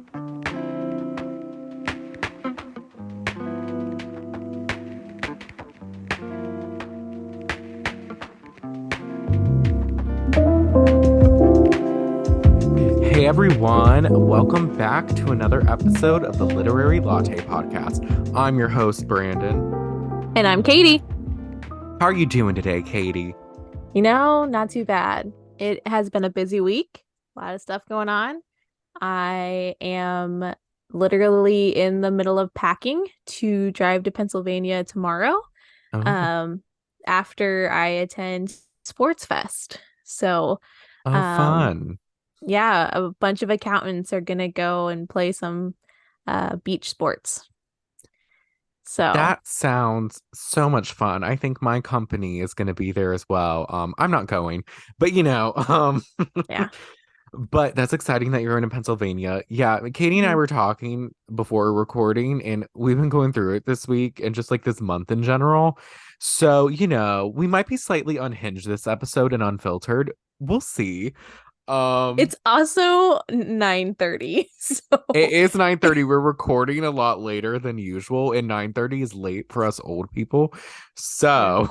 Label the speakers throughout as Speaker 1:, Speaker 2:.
Speaker 1: Hey everyone, welcome back to another episode of the Literary Latte Podcast. I'm your host, Brandon.
Speaker 2: And I'm Katie.
Speaker 1: How are you doing today, Katie?
Speaker 2: Not too bad. It has been a busy week, a lot of stuff going on. I am literally in the middle of packing to drive to Pennsylvania tomorrow,
Speaker 1: Oh,
Speaker 2: um, after I attend Sports Fest. So,
Speaker 1: oh,
Speaker 2: um,
Speaker 1: fun.
Speaker 2: yeah, a bunch of accountants are gonna go and play some beach sports. So,
Speaker 1: That sounds so much fun. I think my company is going to be there as well. I'm not going, but
Speaker 2: yeah.
Speaker 1: but that's exciting that you're in Pennsylvania. Yeah, Katie and I
Speaker 2: Mhm.
Speaker 1: were talking before recording, and we've been going through it this week and just like this month in general. So, we might be slightly unhinged this episode and unfiltered. We'll see. Um,
Speaker 2: It's also 9:30.
Speaker 1: it
Speaker 2: So
Speaker 1: is 9:30. We're recording a lot later than usual, and 9:30 is late for us old people.
Speaker 2: yeah,
Speaker 1: So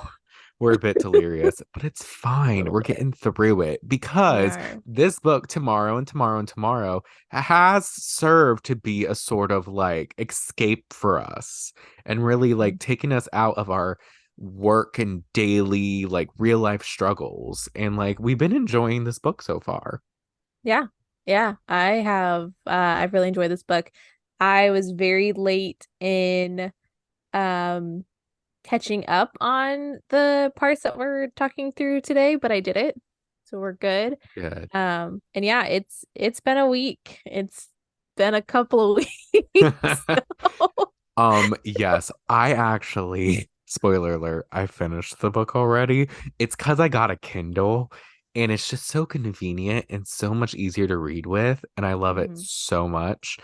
Speaker 1: we're a bit delirious, but it's
Speaker 2: a
Speaker 1: fine.
Speaker 2: little
Speaker 1: We're
Speaker 2: bit.
Speaker 1: getting through it
Speaker 2: We
Speaker 1: because
Speaker 2: are.
Speaker 1: this book, Tomorrow and Tomorrow and Tomorrow, has served to be a sort of like escape for us and really like taking us out of our work and daily like real life struggles. And like we've been enjoying this book so far.
Speaker 2: Yeah. Yeah. I've really enjoyed this book. I was very late in um catching up on the parts that we're talking through today, but I did it. So we're good.
Speaker 1: Good.
Speaker 2: And yeah, it's been a week. It's been a couple of weeks. So,
Speaker 1: Yes, I actually, spoiler alert, I finished the book already. It's because I got a Kindle and it's just so convenient and so much easier to read with, and I love it
Speaker 2: mhm,
Speaker 1: so much.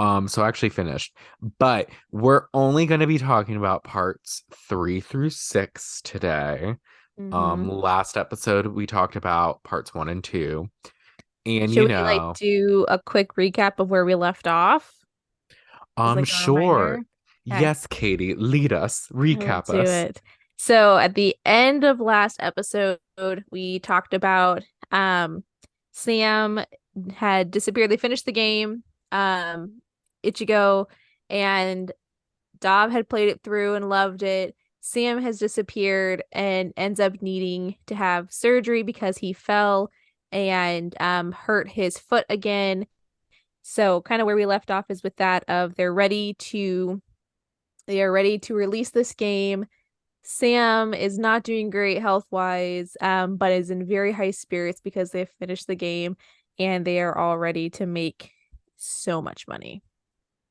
Speaker 1: So I actually finished, but we're only going to be talking about parts 3 through 6 today.
Speaker 2: mhm.
Speaker 1: Last episode we talked about parts 1 and 2, and
Speaker 2: Should we like do a quick recap of where we left off as like a
Speaker 1: sure.
Speaker 2: reminder? Okay.
Speaker 1: Yes, Katie, lead us,
Speaker 2: We'll
Speaker 1: recap
Speaker 2: do
Speaker 1: us.
Speaker 2: it. So at the end of last episode, we talked about Sam had disappeared. They finished the game. Ichigo and Dov had played it through and loved it. Sam has disappeared and ends up needing to have surgery because he fell and hurt his foot again. So kind of where we left off is with that of they are ready to release this game. Sam is not doing great health wise, but is in very high spirits because they've finished the game and they are all ready to make so much money,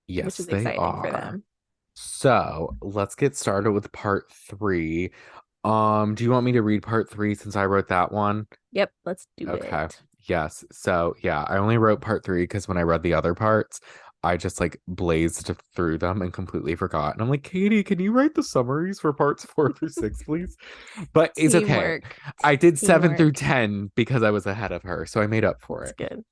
Speaker 2: which
Speaker 1: Yes,
Speaker 2: is
Speaker 1: they
Speaker 2: exciting for
Speaker 1: are.
Speaker 2: them.
Speaker 1: So let's get started with part 3. Do you want me to read part 3 since I wrote that one?
Speaker 2: Yep, let's do
Speaker 1: Okay.
Speaker 2: it.
Speaker 1: Yes. So yeah, I only wrote part 3 because when I read the other parts, I just like blazed through them and completely forgot. And I'm like, Katie, can you write the summaries for parts 4 through 6, please? But it's okay.
Speaker 2: Teamwork.
Speaker 1: I did 7 through
Speaker 2: Teamwork.
Speaker 1: 10 because I was ahead of her, so I made up for
Speaker 2: That's
Speaker 1: it.
Speaker 2: good.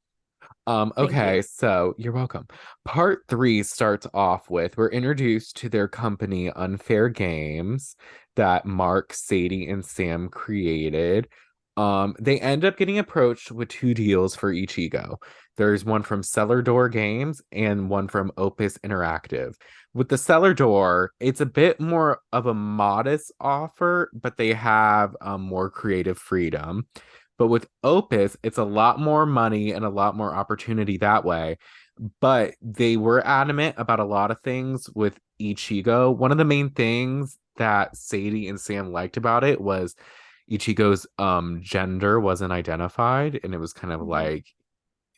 Speaker 2: Thank you.
Speaker 1: Okay, so you're welcome. Part 3 starts off with we're introduced to their company, Unfair Games, that Mark, Sadie, and Sam created. They end up getting approached with 2 deals for Ichigo. There's one from Cellar Door Games and one from Opus Interactive. With the Cellar Door, it's a bit more of a modest offer, but they have more creative freedom. But with Opus, it's a lot more money and a lot more opportunity that way. But they were adamant about a lot of things with Ichigo. One of the main things that Sadie and Sam liked about it was Ichigo's gender wasn't identified, and it was kind of
Speaker 2: Mhm.
Speaker 1: like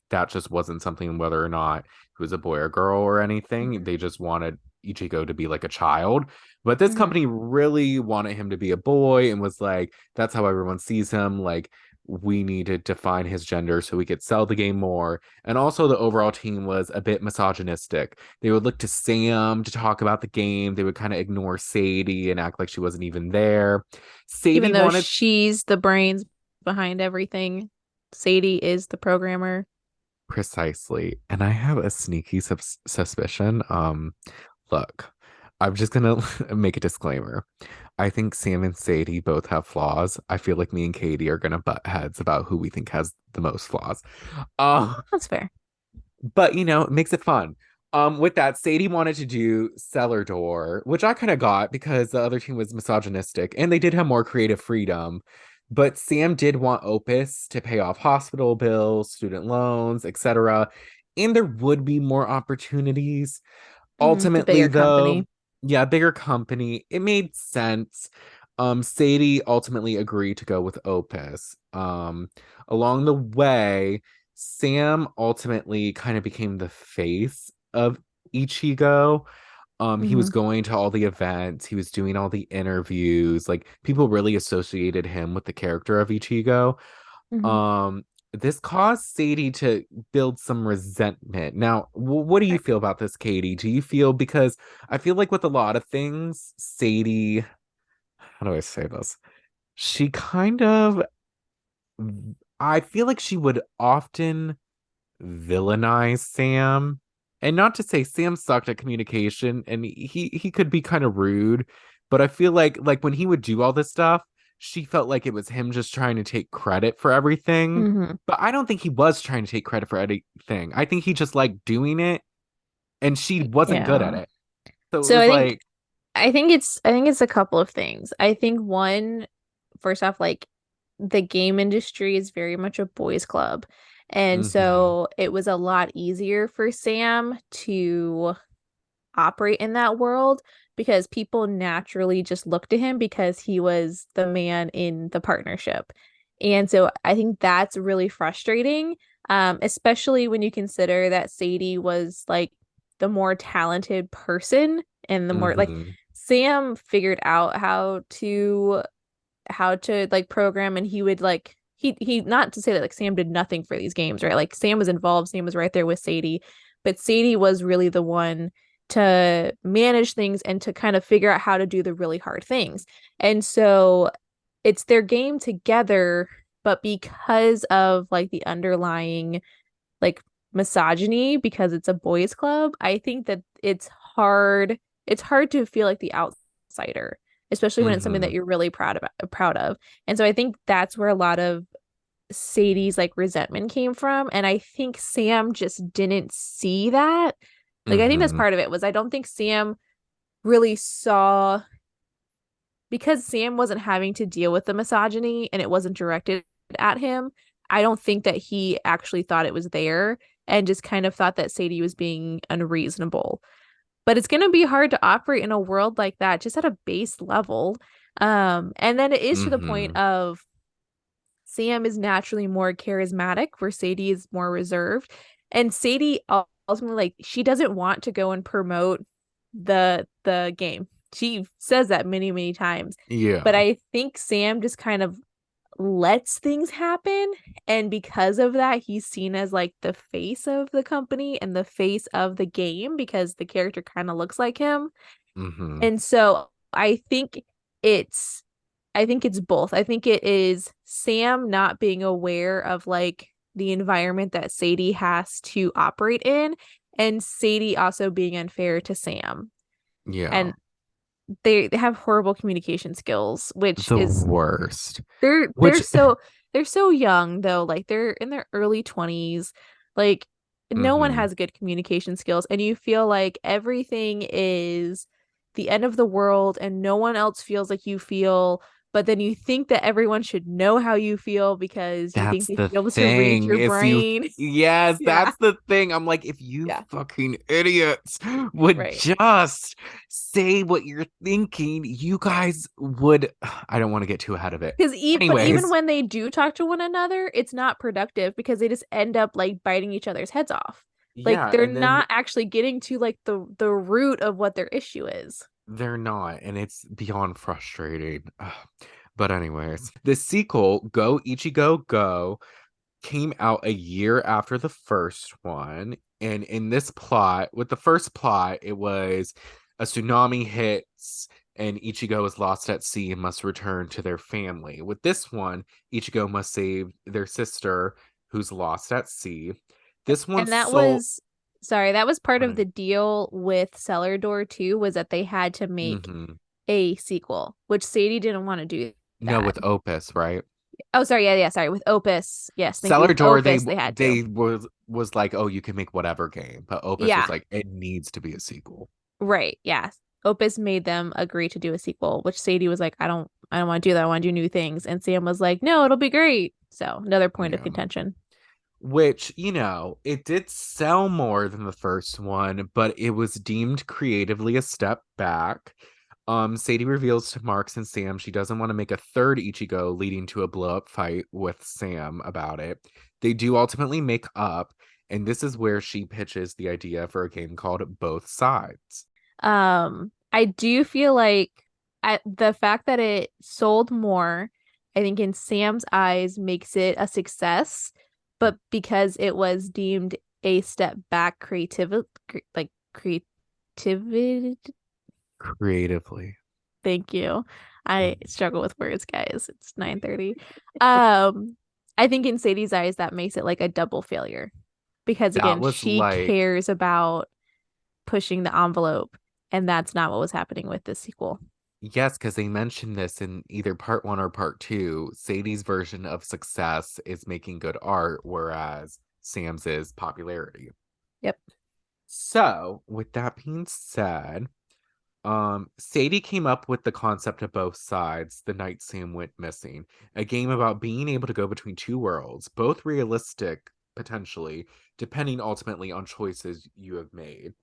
Speaker 1: that just wasn't something whether or not he was a boy or girl or anything.
Speaker 2: Mhm.
Speaker 1: They just wanted Ichigo to be like a child. But this
Speaker 2: Mhm.
Speaker 1: company really wanted him to be a boy and was like, that's how everyone sees him. Like, we need to define his gender so we could sell the game more. And also, the overall team was a bit misogynistic. They would look to Sam to talk about the game. They would kind of ignore Sadie and act like she wasn't even there. Sadie
Speaker 2: Even though
Speaker 1: wanted
Speaker 2: she's the brains behind everything, Sadie is the programmer.
Speaker 1: Precisely. And I have a sneaky suspicion. Look, I'm just gonna make a disclaimer. I think Sam and Sadie both have flaws. I feel like me and Katie are gonna butt heads about who we think has the most flaws. Uh,
Speaker 2: That's fair.
Speaker 1: but it makes it fun. With that, Sadie wanted to do Cellar Door, which I kind of got because the other team was misogynistic and they did have more creative freedom. But Sam did want Opus to pay off hospital bills, student loans, etc. And there would be more opportunities.
Speaker 2: The
Speaker 1: Ultimately,
Speaker 2: bigger
Speaker 1: though,
Speaker 2: company.
Speaker 1: yeah, bigger company. It made sense. Sadie ultimately agreed to go with Opus. Along the way, Sam ultimately kind of became the face of Ichigo. He was
Speaker 2: Hmm.
Speaker 1: going to all the events, he was doing all the interviews, like people really associated him with the character of Ichigo.
Speaker 2: Hmm.
Speaker 1: Um, this caused Sadie to build some resentment. Now, what do you
Speaker 2: Right.
Speaker 1: feel about this, Katie? Do you feel because I feel like with a lot of things, Sadie, how do I say this? She kind of, I feel like she would often villainize Sam. And not to say Sam sucked at communication and he could be kind of rude, but I feel like when he would do all this stuff, she felt like it was him just trying to take credit for everything.
Speaker 2: Hmm.
Speaker 1: But I don't think he was trying to take credit for anything. I think he just liked doing it and she wasn't good at
Speaker 2: Yeah.
Speaker 1: it. So it
Speaker 2: So
Speaker 1: was like,
Speaker 2: I think it's a couple of things. I think one, first off, like the game industry is very much a boys' club. And
Speaker 1: mm-hmm,
Speaker 2: so it was a lot easier for Sam to operate in that world because people naturally just looked to him because he was the man in the partnership. And so I think that's really frustrating, especially when you consider that Sadie was like the more talented person and the more like
Speaker 1: mm-hmm,
Speaker 2: Sam figured out how to like program and he would like he not to say that like Sam did nothing for these games, right? Like Sam was involved, Sam was right there with Sadie, but Sadie was really the one to manage things and to kind of figure out how to do the really hard things. And so it's their game together, but because of like the underlying like misogyny, because it's a boys club, I think that it's hard to feel like the outsider, especially when it's something
Speaker 1: mm-hmm.
Speaker 2: that you're really proud of. And so I think that's where a lot of Sadie's like resentment came from. And I think Sam just didn't see that. Like I think that's
Speaker 1: Mm-hmm.
Speaker 2: part of it was I don't think Sam really saw because Sam wasn't having to deal with the misogyny and it wasn't directed at him. I don't think that he actually thought it was there and just kind of thought that Sadie was being unreasonable. But it's going to be hard to operate in a world like that just at a base level. And then it is to the point
Speaker 1: Mm-hmm.
Speaker 2: of Sam is naturally more charismatic, where Sadie is more reserved. And Sadie ultimately, like, she doesn't want to go and promote the game. She says that many, many times. But
Speaker 1: Yeah.
Speaker 2: I think Sam just kind of lets things happen. And because of that, he's seen as like the face of the company and the face of the game because the character kind of looks like him.
Speaker 1: Mm-hmm.
Speaker 2: And so it's I think it's both. I think it is Sam not being aware of like the environment that Sadie has to operate in and Sadie also being unfair to Sam.
Speaker 1: Yeah.
Speaker 2: And they have horrible communication skills, which
Speaker 1: The
Speaker 2: is
Speaker 1: worst.
Speaker 2: they're
Speaker 1: Which
Speaker 2: they're so young though, like they're in their early 20s. Like no one
Speaker 1: mm-hmm.
Speaker 2: has good communication skills and you feel like everything is the end of the world and no one else feels like you feel, but then you think that everyone should know how you feel because you think
Speaker 1: That's
Speaker 2: they should
Speaker 1: the
Speaker 2: be able to read
Speaker 1: thing.
Speaker 2: your
Speaker 1: Is you
Speaker 2: brain.
Speaker 1: yes,
Speaker 2: Yeah.
Speaker 1: that's the thing. I'm like, if you
Speaker 2: Yeah.
Speaker 1: fucking idiots would
Speaker 2: Right.
Speaker 1: just say what you're thinking, you guys would I don't want to get too ahead of it.
Speaker 2: But even
Speaker 1: Anyways,
Speaker 2: when they do talk to one another, it's not productive because they just end up like biting each other's heads off. Like
Speaker 1: yeah,
Speaker 2: they're
Speaker 1: and then
Speaker 2: not actually getting to like the root of what their issue is.
Speaker 1: they're not, and it's beyond frustrating. Ugh. But anyways, the sequel, Go Ichigo Go, came out a year after the first one. And in this plot, with the first plot, it was a tsunami hits and Ichigo is lost at sea and must return to their family. With this one, Ichigo must save their sister who's lost at sea. This one
Speaker 2: And that
Speaker 1: sold.
Speaker 2: was, sorry, that was part
Speaker 1: Go
Speaker 2: of
Speaker 1: ahead.
Speaker 2: the deal with Cellar Door too, was that they had to make
Speaker 1: Hmm.
Speaker 2: a sequel, which Sadie didn't want to do
Speaker 1: No,
Speaker 2: that.
Speaker 1: with Opus, right?
Speaker 2: Oh, sorry, yeah, yeah, sorry. With Opus, yes, thank you.
Speaker 1: Cellar
Speaker 2: With
Speaker 1: Door,
Speaker 2: Opus, they had to.
Speaker 1: they was like, oh, you can make whatever game, but Opus was
Speaker 2: Yeah,
Speaker 1: like, it needs to be a sequel.
Speaker 2: right. Yeah. Opus made them agree to do a sequel, which Sadie was like, I don't want to do that. I want to do new things. And Sam was like, no, it'll be great. So another point of
Speaker 1: Yeah.
Speaker 2: contention.
Speaker 1: Which, it did sell more than the first one, but it was deemed creatively a step back. Sadie reveals to Marks and Sam she doesn't want to make a third Ichigo, leading to a blow-up fight with Sam about it. They do ultimately make up, and this is where she pitches the idea for a game called Both Sides.
Speaker 2: I do feel like the fact that it sold more, I think in Sam's eyes makes it a success, but because it was deemed a step back creativity,
Speaker 1: Creatively.
Speaker 2: thank you. I
Speaker 1: Mhm.
Speaker 2: struggle with words, guys. It's 9:30. Um, I think in Sadie's eyes that makes it like a double failure because
Speaker 1: That
Speaker 2: again,
Speaker 1: was
Speaker 2: she
Speaker 1: like,
Speaker 2: cares about pushing the envelope, and that's not what was happening with this sequel.
Speaker 1: yes, because they mentioned this in either part one or part two. Sadie's version of success is making good art, whereas Sam's is popularity.
Speaker 2: Yep.
Speaker 1: So, with that being said, Sadie came up with the concept of Both Sides the night Sam went missing, a game about being able to go between two worlds, both realistic, potentially, depending ultimately on choices you have made.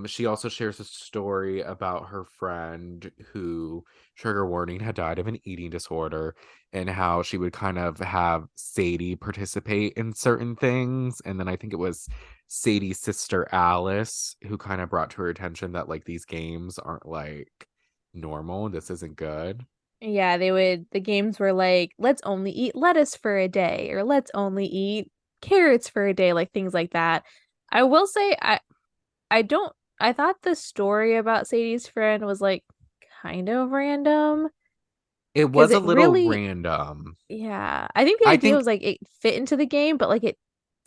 Speaker 1: She also shares a story about her friend who, trigger warning, had died of an eating disorder, and how she would kind of have Sadie participate in certain things. And then I think it was Sadie's sister Alice who kind of brought to her attention that like these games aren't like normal. This isn't good.
Speaker 2: Yeah, the games were like, let's only eat lettuce for a day, or let's only eat carrots for a day, like things like that. I will say, I don't, I thought the story about Sadie's friend was like kind of random
Speaker 1: It
Speaker 2: because
Speaker 1: was a
Speaker 2: it
Speaker 1: little
Speaker 2: really,
Speaker 1: random.
Speaker 2: yeah, I think the
Speaker 1: I
Speaker 2: idea
Speaker 1: think
Speaker 2: was like it fit into the game, but like it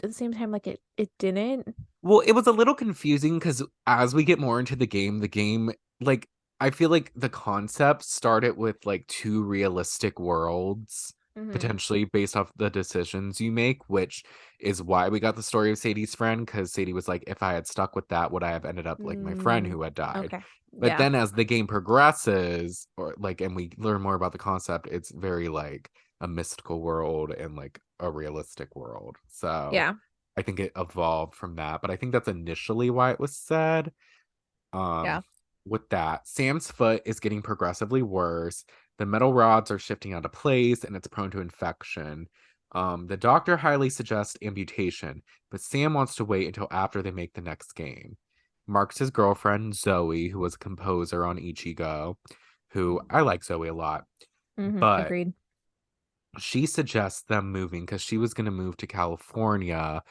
Speaker 2: at the same time, like it didn't.
Speaker 1: Well, it was a little confusing because as we get more into the game, like, I feel like the concept started with like two realistic worlds,
Speaker 2: Hmm.
Speaker 1: potentially based off the decisions you make, which is why we got the story of Sadie's friend, because Sadie was like, if I had stuck with that, would I have ended up like my friend
Speaker 2: Mm,
Speaker 1: who had died?
Speaker 2: okay.
Speaker 1: But
Speaker 2: Yeah.
Speaker 1: then as the game progresses, or like, and we learn more about the concept, it's very like a mystical world and like a realistic world. So.
Speaker 2: Yeah.
Speaker 1: I think it evolved from that, but I think that's initially why it was said.
Speaker 2: Yeah.
Speaker 1: Um, with that, Sam's foot is getting progressively worse. The metal rods are shifting out of place and it's prone to infection. The doctor highly suggests amputation, but Sam wants to wait until after they make the next game. Mark's girlfriend, Zoe, who was a composer on Ichigo, who I like Zoe a lot, but
Speaker 2: Agreed.
Speaker 1: she suggests them moving because she was going to move to California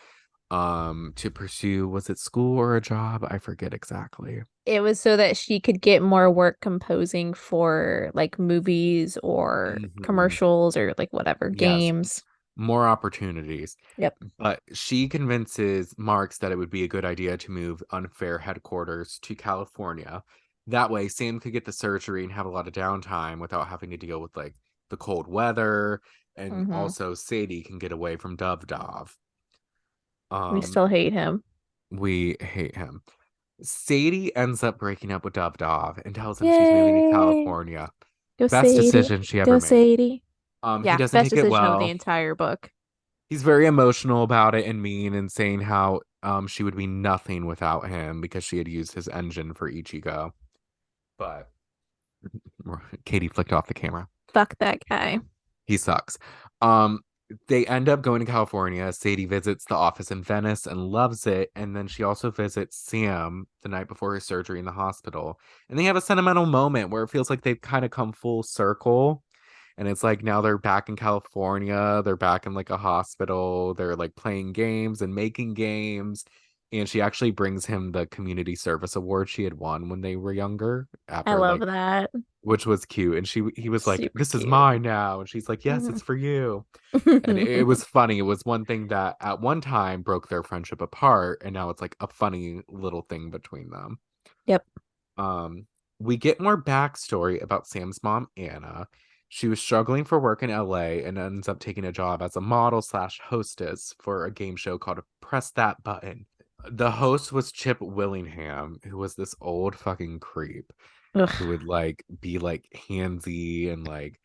Speaker 1: to pursue, was it school or a job? I forget exactly.
Speaker 2: It was so that she could get more work composing for like movies or
Speaker 1: Hmm.
Speaker 2: commercials or like whatever
Speaker 1: Yes,
Speaker 2: games.
Speaker 1: more opportunities.
Speaker 2: Yep.
Speaker 1: But she convinces Marks that it would be a good idea to move Unfair headquarters to California. That way, Sam could get the surgery and have a lot of downtime without having to deal with like the cold weather. And
Speaker 2: Hmm.
Speaker 1: also, Sadie can get away from Dove Dove.
Speaker 2: We
Speaker 1: Um,
Speaker 2: still hate him.
Speaker 1: we hate him. Sadie ends up breaking up with Dove Dove and tells him she's moving to
Speaker 2: Yay.
Speaker 1: California.
Speaker 2: Go
Speaker 1: Best
Speaker 2: Sadie.
Speaker 1: decision she ever
Speaker 2: Go
Speaker 1: made.
Speaker 2: Sadie.
Speaker 1: He
Speaker 2: Yeah,
Speaker 1: doesn't
Speaker 2: best
Speaker 1: take it
Speaker 2: decision of the
Speaker 1: well.
Speaker 2: entire book.
Speaker 1: He's very emotional about it and mean and saying how she would be nothing without him because she had used his engine for Ichigo. But Katie flicked off the camera.
Speaker 2: Fuck that guy.
Speaker 1: He sucks. Um, they end up going to California. Sadie visits the office in Venice and loves it. And then she also visits Sam the night before her surgery in the hospital. And they have a sentimental moment where it feels like they've kind of come full circle. And it's like now they're back in California. They're back in like a hospital. They're like playing games and making games. And she actually brings him the community service award she had won when they were younger,
Speaker 2: I
Speaker 1: after
Speaker 2: love
Speaker 1: like,
Speaker 2: that.
Speaker 1: which was cute. And he was like,
Speaker 2: Super
Speaker 1: "This is
Speaker 2: cute.
Speaker 1: mine now." And she's like, "Yes,
Speaker 2: Mhm.
Speaker 1: it's for you." And it was funny. It was one thing that at one time broke their friendship apart, and now it's like a funny little thing between them.
Speaker 2: Yep.
Speaker 1: Um, we get more backstory about Sam's mom, Anna. She was struggling for work in LA and ends up taking a job as a model slash hostess for a game show called Press That Button. The host was Chip Willingham, who was this old fucking creep who
Speaker 2: Ugh.
Speaker 1: would like be like handsy and like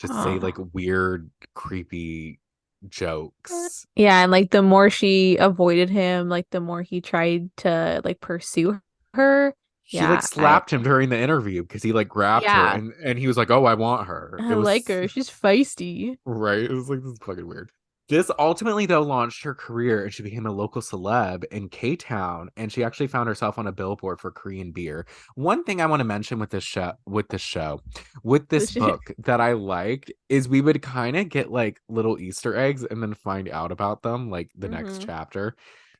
Speaker 1: just say like
Speaker 2: Oh.
Speaker 1: weird, creepy jokes.
Speaker 2: Yeah, and like the more she avoided him, like the more he tried to like pursue her.
Speaker 1: She like
Speaker 2: Yeah, I
Speaker 1: slapped him during the interview because he like grabbed her
Speaker 2: yeah,
Speaker 1: and he was like, "Oh, I want her."
Speaker 2: I
Speaker 1: It
Speaker 2: like
Speaker 1: was
Speaker 2: her. She's feisty.
Speaker 1: right. It was like this is fucking weird. This ultimately though launched her career and she became a local celeb in K-Town and she actually found herself on a billboard for Korean beer. One thing I want to mention with with this
Speaker 2: She-
Speaker 1: book that I liked is we would kind of get like little Easter eggs and then find out about them like the next
Speaker 2: Mhm.
Speaker 1: chapter.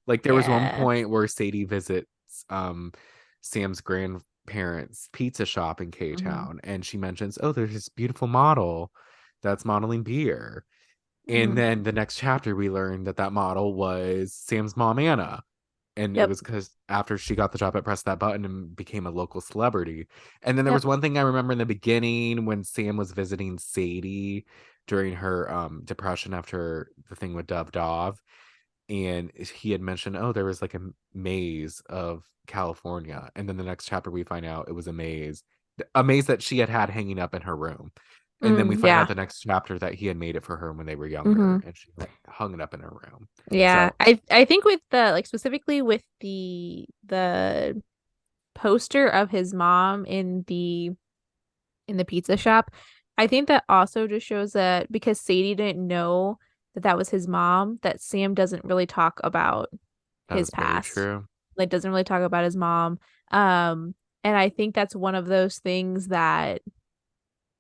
Speaker 1: Like there was one
Speaker 2: Yeah.
Speaker 1: point where Sadie visits Sam's grandparents' pizza shop in
Speaker 2: Mhm.
Speaker 1: K-Town and she mentions, "Oh, there's this beautiful model that's modeling beer." And
Speaker 2: Mhm.
Speaker 1: then the next chapter, we learned that that model was Sam's mom, Anna. And it
Speaker 2: Yep.
Speaker 1: was because after she got the job at Press That Button and became a local celebrity. And then there
Speaker 2: Yep.
Speaker 1: was one thing I remember in the beginning when Sam was visiting Sadie during her depression after the thing with Dove Dove. And he had mentioned, oh, there was like a maze of California. And then the next chapter, we find out it was a maze that she had had hanging up in her room. And then we find out
Speaker 2: Yeah.
Speaker 1: the next chapter that he had made it for her when they were younger,
Speaker 2: Mhm.
Speaker 1: and she like hung it up in her room.
Speaker 2: Yeah.
Speaker 1: So,
Speaker 2: I think with the like specifically with the poster of his mom in the pizza shop, I think that also just shows that because Sadie didn't know that that was his mom, that Sam doesn't really talk about
Speaker 1: that
Speaker 2: his
Speaker 1: is very
Speaker 2: past.
Speaker 1: true.
Speaker 2: Like doesn't really talk about his mom. And I think that's one of those things that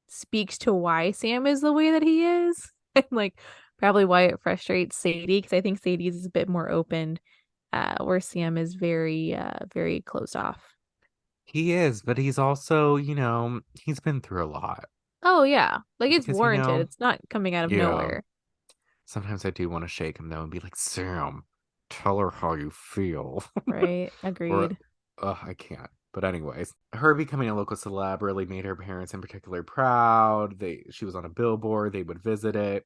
Speaker 2: speaks to why Sam is the way that he is. And like probably why it frustrates Sadie because I think Sadie is a bit more open, where Sam is very closed off.
Speaker 1: He is, but he's also, he's been through a lot
Speaker 2: Oh yeah. Like it's
Speaker 1: because,
Speaker 2: warranted. It's not coming out of
Speaker 1: yeah,
Speaker 2: nowhere.
Speaker 1: sometimes I do want to shake him though and be like, Sam, tell her how you feel.
Speaker 2: Right?
Speaker 1: Or,
Speaker 2: Agreed.
Speaker 1: I can't. But anyways, her becoming a local celeb really made her parents in particular proud. She was on a billboard. They would visit it.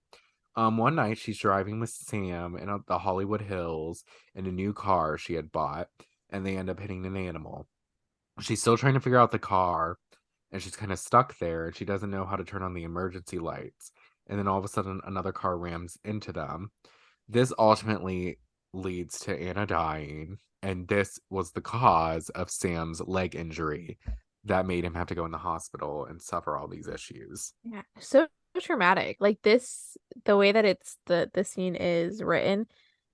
Speaker 1: One night she's driving with Sam in the Hollywood Hills in a new car she had bought, and they end up hitting an animal. She's still trying to figure out the car, and she's kind of stuck there, and she doesn't know how to turn on the emergency lights. And then all of a sudden, another car rams into them. This ultimately leads to Anna dying, and this was the cause of Sam's leg injury that made him have to go in the hospital and suffer all these issues.
Speaker 2: Yeah. So traumatic. Like this, the way that the scene is written,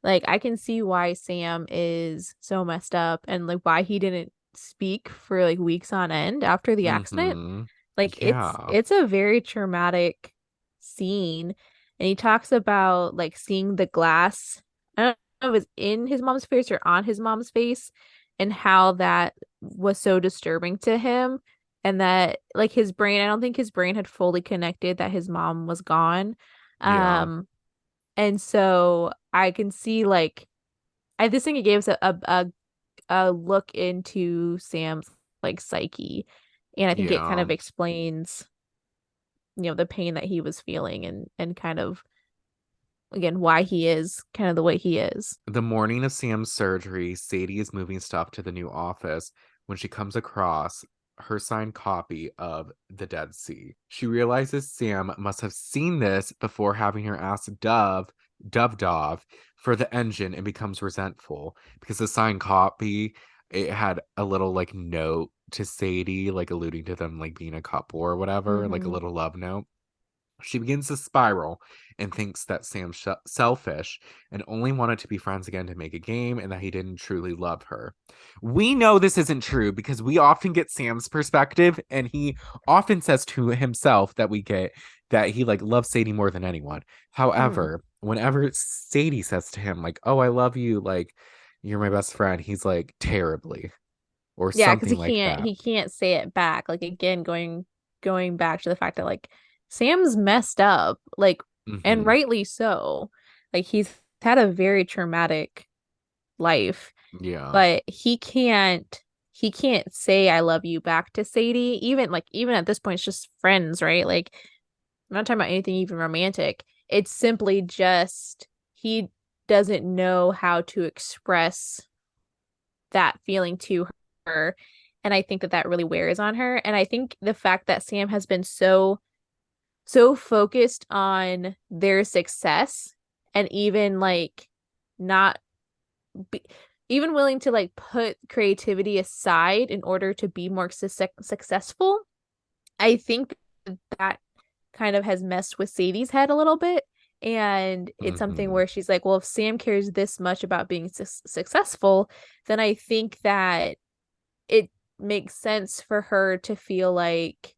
Speaker 2: like I can see why Sam is so messed up and like why he didn't speak for like weeks on end after the accident.
Speaker 1: Mm-hmm.
Speaker 2: Like
Speaker 1: Yeah.
Speaker 2: it's a very traumatic scene. And he talks about like seeing the glass. I don't know if it was in his mom's face or on his mom's face, and how that was so disturbing to him. And that like his brain, I don't think his brain had fully connected that his mom was gone.
Speaker 1: Yeah.
Speaker 2: Um, and so I can see like I just think it gave us a look into Sam's like psyche. And I think it kind
Speaker 1: Yeah.
Speaker 2: of explains, the pain that he was feeling and kind of again why he is kind of the way he is.
Speaker 1: The morning of Sam's surgery, Sadie is moving stuff to the new office when she comes across her signed copy of The Dead Sea. She realizes Sam must have seen this before having her ask Dove, for the engine and becomes resentful because the signed copy, it had a little like note to Sadie, like alluding to them like being a couple or whatever, like a
Speaker 2: Hmm.
Speaker 1: little love note. She begins to spiral and thinks that Sam's selfish and only wanted to be friends again to make a game and that he didn't truly love her. We know this isn't true because we often get Sam's perspective and he often says to himself that we get that he like loves Sadie more than anyone.
Speaker 2: Hmm.
Speaker 1: However, whenever Sadie says to him like, "Oh, I love you," like, you're my best friend. He's like, terribly, or
Speaker 2: Yeah, because
Speaker 1: something like that.
Speaker 2: he can't say it back. Like again, going back to the fact that like Sam's messed up, like, and
Speaker 1: Hmm.
Speaker 2: rightly so. Like he's had a very traumatic life,
Speaker 1: Yeah.
Speaker 2: but he can't say I love you back to Sadie. Even at this point, it's just friends, right? Like I'm not talking about anything even romantic. It's simply just he doesn't know how to express that feeling to her. And I think that that really wears on her. And I think the fact that Sam has been so focused on their success and even like not be, even willing to like put creativity aside in order to be more successful, I think that kind of has messed with Sadie's head a little bit. And it's something
Speaker 1: Hmm.
Speaker 2: where she's like, well, if Sam cares this much about being successful, then I think that it makes sense for her to feel like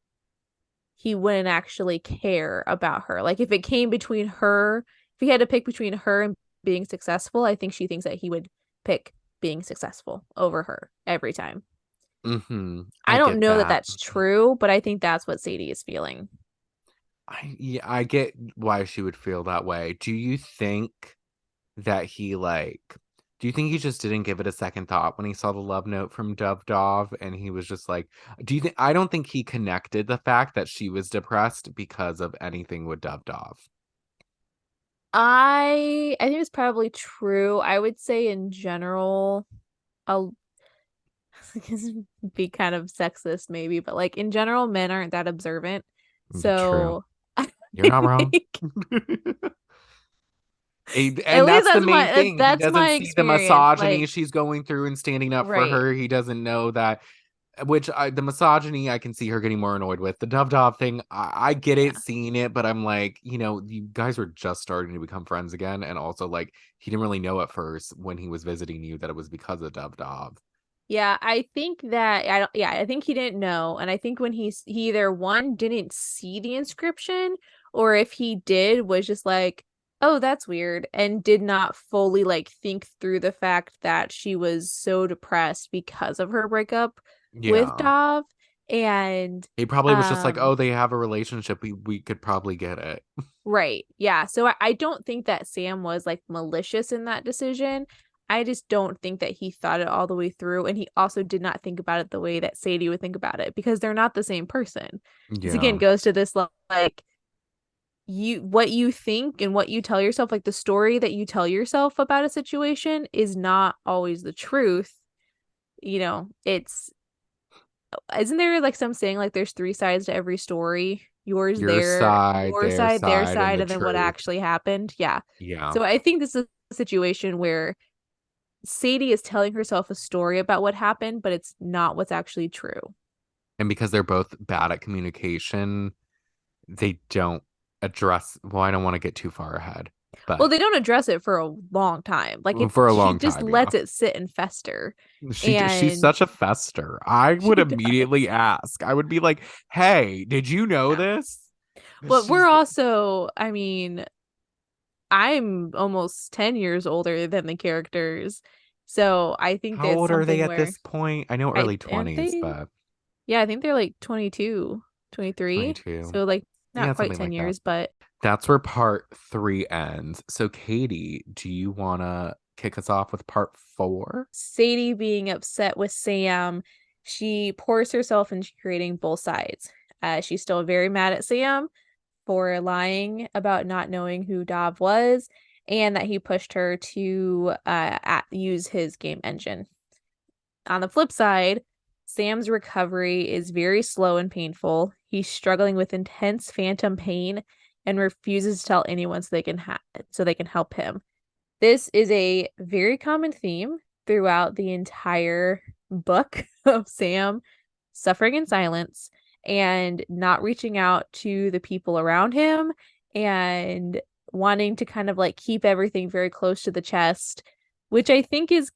Speaker 2: he wouldn't actually care about her. Like if it came between her, if he had to pick between her and being successful, I think she thinks that he would pick being successful over her every time.
Speaker 1: Hmm. I
Speaker 2: I don't
Speaker 1: get
Speaker 2: know that
Speaker 1: that.
Speaker 2: that's true, but I think that's what Sadie is feeling.
Speaker 1: Yeah, I get why she would feel that way. Do you think that do you think he just didn't give it a second thought when he saw the love note from Dove Dov and he was just like, do you think, I don't think he connected the fact that she was depressed because of anything with Dove Dov.
Speaker 2: I think it's probably true. I would say in general, I'll be kind of sexist maybe, but like in general, men aren't that observant.
Speaker 1: True.
Speaker 2: So I
Speaker 1: You're not wrong.
Speaker 2: think at
Speaker 1: And
Speaker 2: least
Speaker 1: that's the main thing. He
Speaker 2: that's
Speaker 1: doesn't
Speaker 2: my
Speaker 1: see the
Speaker 2: experience.
Speaker 1: misogyny
Speaker 2: Like,
Speaker 1: she's going through and standing up for
Speaker 2: right.
Speaker 1: her. He doesn't know that, the misogyny I can see her getting more annoyed with. The Dove Dove thing, I get it,
Speaker 2: Yeah.
Speaker 1: seeing it, but I'm like, you guys were just starting to become friends again. And also, like, he didn't really know at first when he was visiting you that it was because of Dove Dove.
Speaker 2: Yeah, I think that I don't yeah, I think he didn't know. And I think when he either one didn't see the inscription or if he did was just like, "Oh, that's weird," and did not fully like think through the fact that she was so depressed because of her breakup with
Speaker 1: Yeah.
Speaker 2: Dov. And
Speaker 1: He probably was just like,
Speaker 2: um
Speaker 1: oh, they have a relationship. We could probably get it.
Speaker 2: right. Yeah. So I don't think that Sam was like malicious in that decision. I just don't think that he thought it all the way through. And he also did not think about it the way that Sadie would think about it because they're not the same person. This again
Speaker 1: Yeah.
Speaker 2: goes to this like what you think and what you tell yourself, like the story that you tell yourself about a situation is not always the truth. It's isn't there like some saying like there's three sides to every story? Your side, their
Speaker 1: And
Speaker 2: side,
Speaker 1: the
Speaker 2: and then what
Speaker 1: truth.
Speaker 2: actually happened. Yeah.
Speaker 1: Yeah.
Speaker 2: So I think this is a situation where Sadie is telling herself a story about what happened, but it's not what's actually true.
Speaker 1: And because they're both bad at communication, they don't well, I don't want to get too far ahead,
Speaker 2: Well,
Speaker 1: but
Speaker 2: they don't address it for a long time. Like
Speaker 1: for a
Speaker 2: she
Speaker 1: long
Speaker 2: just
Speaker 1: time, yeah.
Speaker 2: lets it sit and fester.
Speaker 1: She's
Speaker 2: And
Speaker 1: such a fester. I would
Speaker 2: she does.
Speaker 1: immediately ask. I would be like, "Hey, did you know
Speaker 2: Yeah.
Speaker 1: this?"
Speaker 2: But we're
Speaker 1: She's
Speaker 2: also, I mean, I'm almost 10 years older than the characters. So I think
Speaker 1: How
Speaker 2: that's
Speaker 1: old are they
Speaker 2: something
Speaker 1: at
Speaker 2: where
Speaker 1: this point? I know
Speaker 2: I
Speaker 1: early
Speaker 2: aren't
Speaker 1: 20s,
Speaker 2: they?
Speaker 1: but
Speaker 2: Yeah, I think they're like 22, 23.
Speaker 1: 22.
Speaker 2: So like not
Speaker 1: Yeah,
Speaker 2: quite
Speaker 1: something
Speaker 2: 10
Speaker 1: like that.
Speaker 2: years, but
Speaker 1: That's where part 3 ends. So, Katie, do you want to kick us off with part 4?
Speaker 2: Sadie being upset with Sam, she pours herself into creating both sides. She's still very mad at Sam for lying about not knowing who Dov was and that he pushed her to use his game engine. On the flip side, Sam's recovery is very slow and painful. He's struggling with intense phantom pain and refuses to tell anyone so they can help him. This is a very common theme throughout the entire book of Sam suffering in silence and not reaching out to the people around him and wanting to kind of like keep everything very close to the chest, which I think is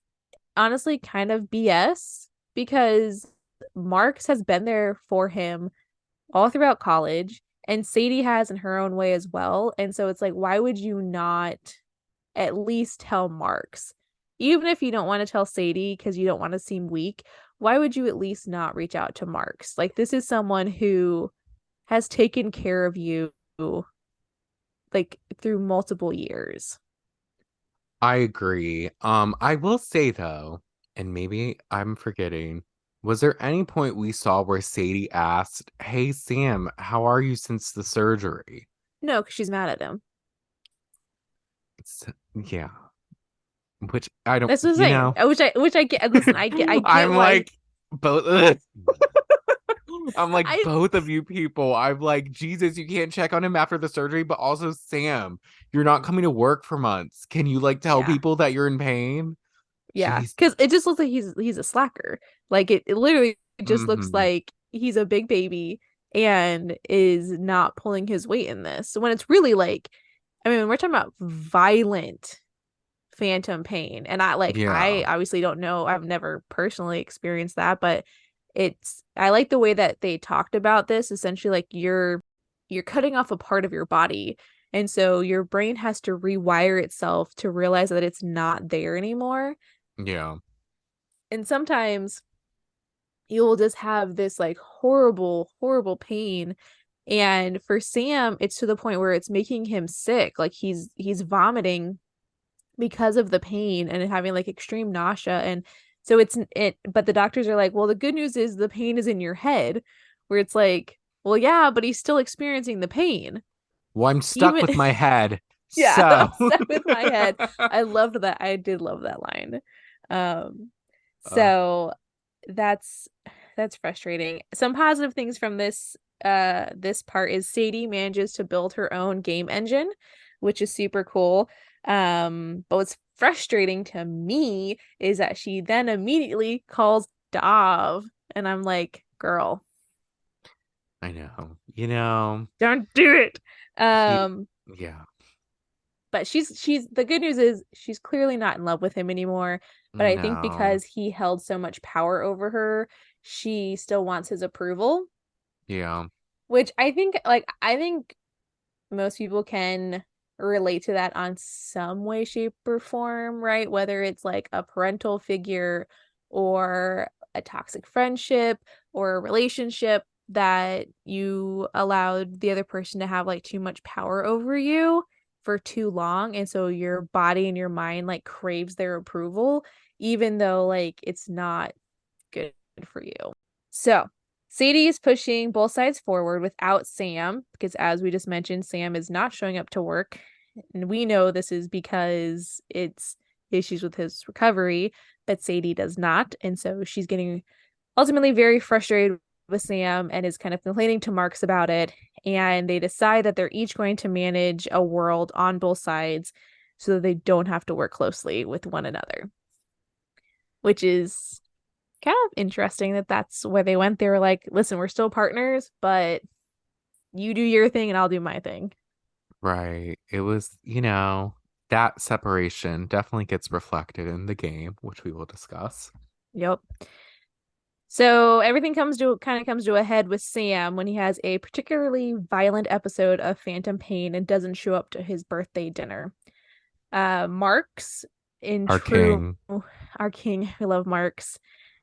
Speaker 2: honestly kind of BS because Marks has been there for him all throughout college and Sadie has in her own way as well. And so it's like, why would you not at least tell Marks? even if you don't want to tell Sadie because you don't want to seem weak, why would you at least not reach out to Marks? Like, this is someone who has taken care of you like through multiple years.
Speaker 1: I agree. I will say though, and maybe I'm forgetting, was there any point we saw where Sadie asked, "Hey Sam, how are you since the surgery?"
Speaker 2: No, because she's mad at him.
Speaker 1: It's, yeah, which I don't,
Speaker 2: That's what I'm saying. Which I get. Listen, I get
Speaker 1: I'm
Speaker 2: why.
Speaker 1: like both. I'm like
Speaker 2: I
Speaker 1: both of you people. I'm like, Jesus, you can't check on him after the surgery, but also Sam, you're not coming to work for months. Can you like tell
Speaker 2: Yeah,
Speaker 1: people that you're in pain?
Speaker 2: yeah,
Speaker 1: Jesus.
Speaker 2: because it just looks like he's a slacker. Like it literally just looks
Speaker 1: Hmm.
Speaker 2: like he's a big baby and is not pulling his weight in this. So when it's really like, I mean, we're talking about violent phantom pain, and I
Speaker 1: Yeah.
Speaker 2: obviously don't know. I've never personally experienced that, but I like the way that they talked about this. Essentially, like you're cutting off a part of your body, and so your brain has to rewire itself to realize that it's not there anymore.
Speaker 1: Yeah.
Speaker 2: And sometimes you'll just have this like horrible, horrible pain. And for Sam, it's to the point where it's making him sick. Like he's vomiting because of the pain and having like extreme nausea. And so but the doctors are like, well, the good news is the pain is in your head, where it's like, well, yeah, but he's still experiencing the pain.
Speaker 1: Well, I'm stuck
Speaker 2: Even
Speaker 1: with my head.
Speaker 2: yeah, I'm
Speaker 1: So,
Speaker 2: stuck with my head. I loved that. I did love that line. Um,
Speaker 1: uh,
Speaker 2: so that's that's frustrating. Some positive things from this part is Sadie manages to build her own game engine, which is super cool. But what's frustrating to me is that she then immediately calls Dov, and I'm like, girl,
Speaker 1: I know. You know,
Speaker 2: don't do it.
Speaker 1: he,
Speaker 2: Um,
Speaker 1: yeah.
Speaker 2: but she's the good news is she's clearly not in love with him anymore. But I think
Speaker 1: No.
Speaker 2: because he held so much power over her, she still wants his approval,
Speaker 1: Yeah.
Speaker 2: which I think most people can relate to that on some way, shape, or form, right? Whether it's like a parental figure or a toxic friendship or a relationship that you allowed the other person to have like too much power over you for too long. And so your body and your mind like craves their approval, even though like it's not good for you. So Sadie is pushing both sides forward without Sam, because as we just mentioned, Sam is not showing up to work. And we know this is because it's issues with his recovery, but Sadie does not. And so she's getting ultimately very frustrated with Sam and is kind of complaining to Marks about it. And they decide that they're each going to manage a world on both sides so that they don't have to work closely with one another, which is kind of interesting that that's where they went. They were like, listen, we're still partners, but you do your thing and I'll do my thing.
Speaker 1: Right. It was, that separation definitely gets reflected in the game, which we will discuss.
Speaker 2: Yep. So everything comes to a head with Sam when he has a particularly violent episode of phantom pain and doesn't show up to his birthday dinner. Marks, in
Speaker 1: Our
Speaker 2: true
Speaker 1: king.
Speaker 2: our king, we love Marks,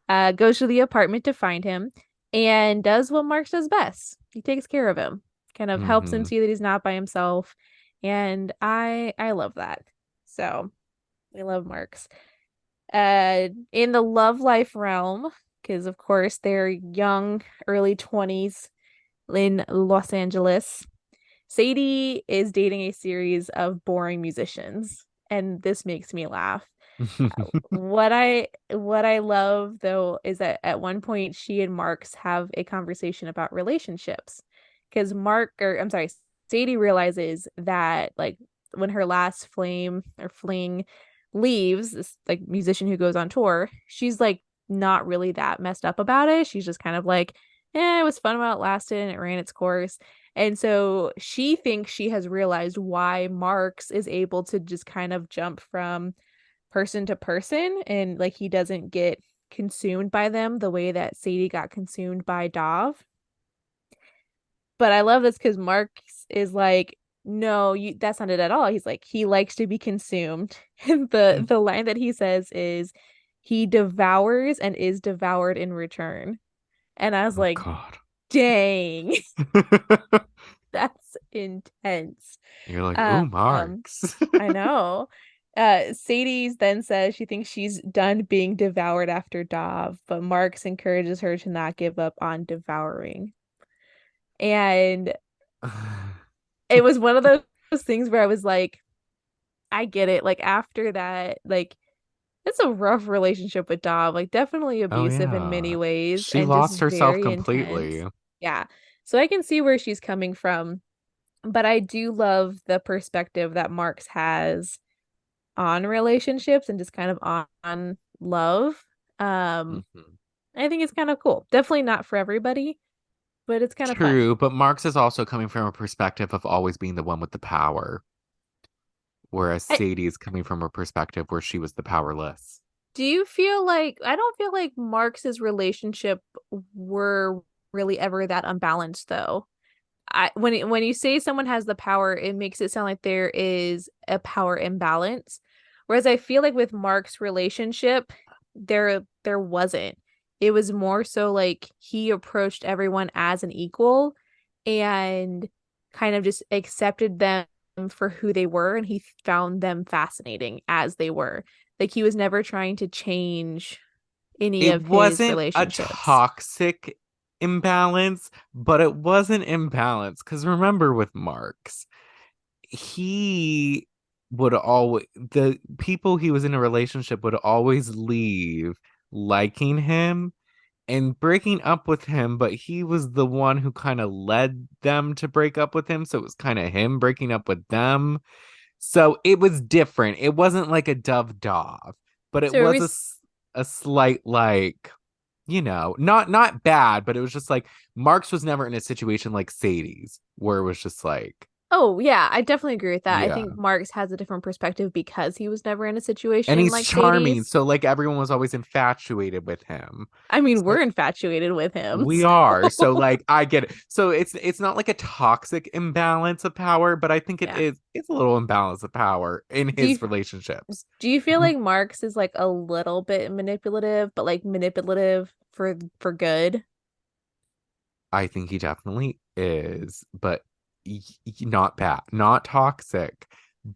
Speaker 2: goes to the apartment to find him and does what Marks does best. He takes care of him, kind of helps him
Speaker 1: Hmm.
Speaker 2: see that he's not by himself. And I love that. So we love Marks. In the love life realm, because of course they're young, early 20s in Los Angeles. Sadie is dating a series of boring musicians, and this makes me laugh. What I love though is that at one point she and Marks have a conversation about relationships because Sadie realizes that like when her last flame or fling leaves, this like musician who goes on tour, she's like not really that messed up about it. She's just kind of like, it was fun while it lasted and it ran its course. And so she thinks she has realized why Marks is able to just kind of jump from person to person and like he doesn't get consumed by them the way that Sadie got consumed by Dov. But I love this because Mark is like, no, that's not it at all. He's like, he likes to be consumed. And the line that he says is, he devours and is devoured in return. And I was
Speaker 1: Oh
Speaker 2: like,
Speaker 1: God.
Speaker 2: dang, that's intense.
Speaker 1: You're like, ooh,
Speaker 2: Um,
Speaker 1: Marks.
Speaker 2: I know. Sadie then says she thinks she's done being devoured after Dov, but Marks encourages her to not give up on devouring. And it was one of those things where I was like, I get it. Like after that, like it's a rough relationship with Dom, like definitely
Speaker 1: Oh
Speaker 2: abusive in many
Speaker 1: yeah.
Speaker 2: ways
Speaker 1: She
Speaker 2: and just
Speaker 1: lost herself
Speaker 2: very intense.
Speaker 1: completely.
Speaker 2: Yeah. So I can see where she's coming from, but I do love the perspective that Marx has on relationships and just kind of on love. Um,
Speaker 1: Mhm.
Speaker 2: I think it's kind of cool. Definitely not for everybody, but it's kind of fun.
Speaker 1: True, but Marx is also coming from a perspective of always being the one with the power, whereas
Speaker 2: I,
Speaker 1: Sadie is coming from a perspective where she was the powerless.
Speaker 2: do you feel like I don't feel like Marx's relationship were really ever that unbalanced though. When you say someone has the power, it makes it sound like there is a power imbalance. Whereas I feel like with Mark's relationship, there wasn't. It was more so like he approached everyone as an equal and kind of just accepted them for who they were, and he found them fascinating as they were. Like he was never trying to change any
Speaker 1: It
Speaker 2: of his
Speaker 1: wasn't a
Speaker 2: relationships.
Speaker 1: toxic imbalance, but it was an imbalance. Because remember, with Marx, he would always, the people he was in a relationship would always leave liking him and breaking up with him, but he was the one who kind of led them to break up with him. So it was kind of him breaking up with them. So it was different. It wasn't like a dove dove, but it
Speaker 2: So are we
Speaker 1: was a slight like, not bad, but it was just like Marx was never in a situation like Sadie's where it was just like,
Speaker 2: Oh, yeah, I definitely agree with that. I
Speaker 1: yeah.
Speaker 2: think Marx has a different perspective because he was never in a
Speaker 1: And
Speaker 2: situation
Speaker 1: he's
Speaker 2: like
Speaker 1: charming,
Speaker 2: Sadie's.
Speaker 1: so like everyone was always infatuated with him.
Speaker 2: I mean,
Speaker 1: So
Speaker 2: we're infatuated with him.
Speaker 1: we
Speaker 2: So
Speaker 1: are. So like I get it. So it's not like a toxic imbalance of power, but I think it
Speaker 2: yeah.
Speaker 1: is it's a little imbalance of power in
Speaker 2: Do you
Speaker 1: his relationships.
Speaker 2: do you feel like Marx is like a little bit manipulative, but like manipulative for good?
Speaker 1: I think he definitely is, but not bad, not toxic,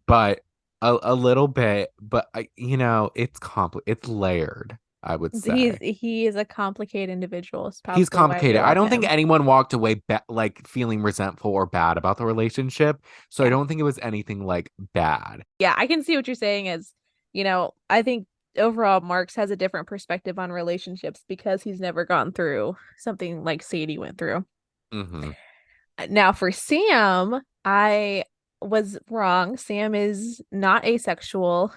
Speaker 1: but a little bit. But it's layered, I would say.
Speaker 2: He is a complicated individual. It's
Speaker 1: He's
Speaker 2: probably why we
Speaker 1: complicated. I
Speaker 2: love
Speaker 1: don't think
Speaker 2: him.
Speaker 1: anyone walked away like feeling resentful or bad about the relationship. So I
Speaker 2: Yeah.
Speaker 1: don't think it was anything like bad.
Speaker 2: Yeah, I can see what you're saying as, I think overall Marx has a different perspective on relationships because he's never gone through something like Sadie went through.
Speaker 1: Hmm.
Speaker 2: Now for Sam, I was wrong. Sam is not asexual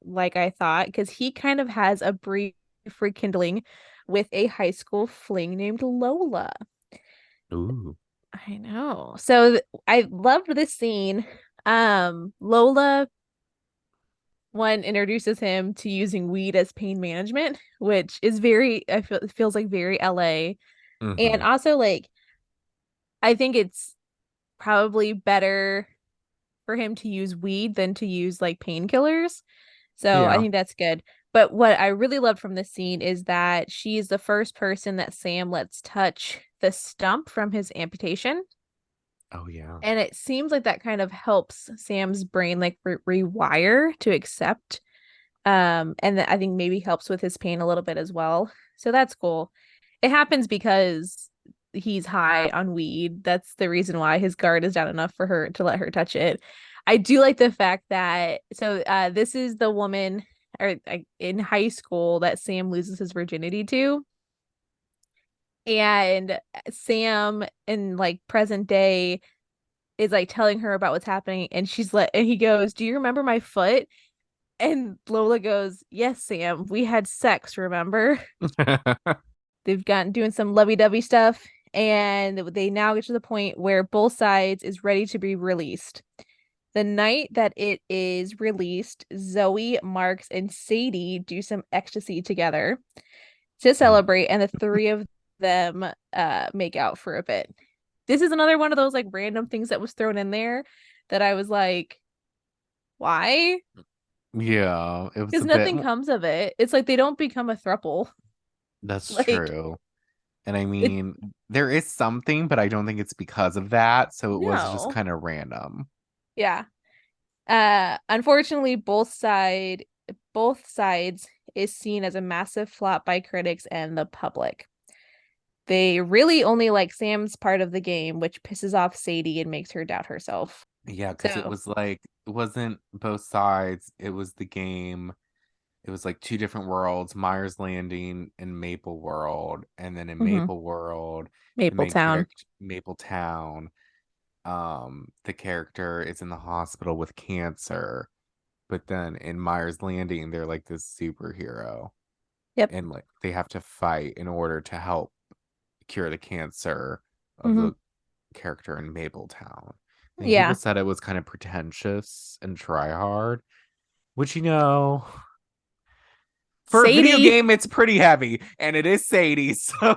Speaker 2: like I thought because he kind of has a brief rekindling with a high school fling named Lola.
Speaker 1: Ooh.
Speaker 2: I know. So I loved this scene. Lola one introduces him to using weed as pain management, which is very I feel it feels like very LA. And
Speaker 1: Hmm.
Speaker 2: also like I think it's probably better for him to use weed than to use like painkillers. So I
Speaker 1: Yeah.
Speaker 2: think that's good. But what I really loved from this scene is that she's the first person that Sam lets touch the stump from his amputation.
Speaker 1: Oh yeah.
Speaker 2: And it seems like that kind of helps Sam's brain like rewire to accept. And I think maybe helps with his pain a little bit as well. So that's cool. It happens because he's high on weed. That's the reason why his guard is down enough for her to let her touch it. I do like the fact that this is the woman in high school that Sam loses his virginity to. And Sam in like present day is like telling her about what's happening and and he goes, "Do you remember my foot?" And Lola goes, "Yes, Sam, we had sex, remember?" They've gotten doing some lovey-dovey stuff, and they now get to the point where both sides is ready to be released. The night that it is released, Zoe, Marks, and Sadie do some ecstasy together to celebrate, and the three of them make out for a bit. This is another one of those like random things that was thrown in there, that I was like, why?
Speaker 1: Yeah, it was
Speaker 2: Because
Speaker 1: a bit.
Speaker 2: nothing comes of it. It's like they don't become a throuple.
Speaker 1: That's
Speaker 2: Like
Speaker 1: true. And I
Speaker 2: it
Speaker 1: mean, there is something, but I don't think it's because of that. So it was just
Speaker 2: no.
Speaker 1: kind of random.
Speaker 2: Yeah. Unfortunately, both sides is seen as a massive flop by critics and the public. They really only like Sam's part of the game, which pisses off Sadie and makes her doubt herself.
Speaker 1: Yeah, because it
Speaker 2: So,
Speaker 1: was like, it wasn't both sides. It was the game. It was like two different worlds, Myers Landing and Maple World. And then in
Speaker 2: mhm.
Speaker 1: Maple World, the main
Speaker 2: Mapletown.
Speaker 1: character, Maple Town, the character is in the hospital with cancer. But then in Myers Landing, they're like this superhero.
Speaker 2: Yep.
Speaker 1: And like they have to fight in order to help cure the cancer of
Speaker 2: Hmm.
Speaker 1: the character in Mapletown. And people
Speaker 2: Yeah.
Speaker 1: said it was kind of pretentious and try hard, which for a video
Speaker 2: Sadie,
Speaker 1: game, it's pretty heavy, and it is Sadie, so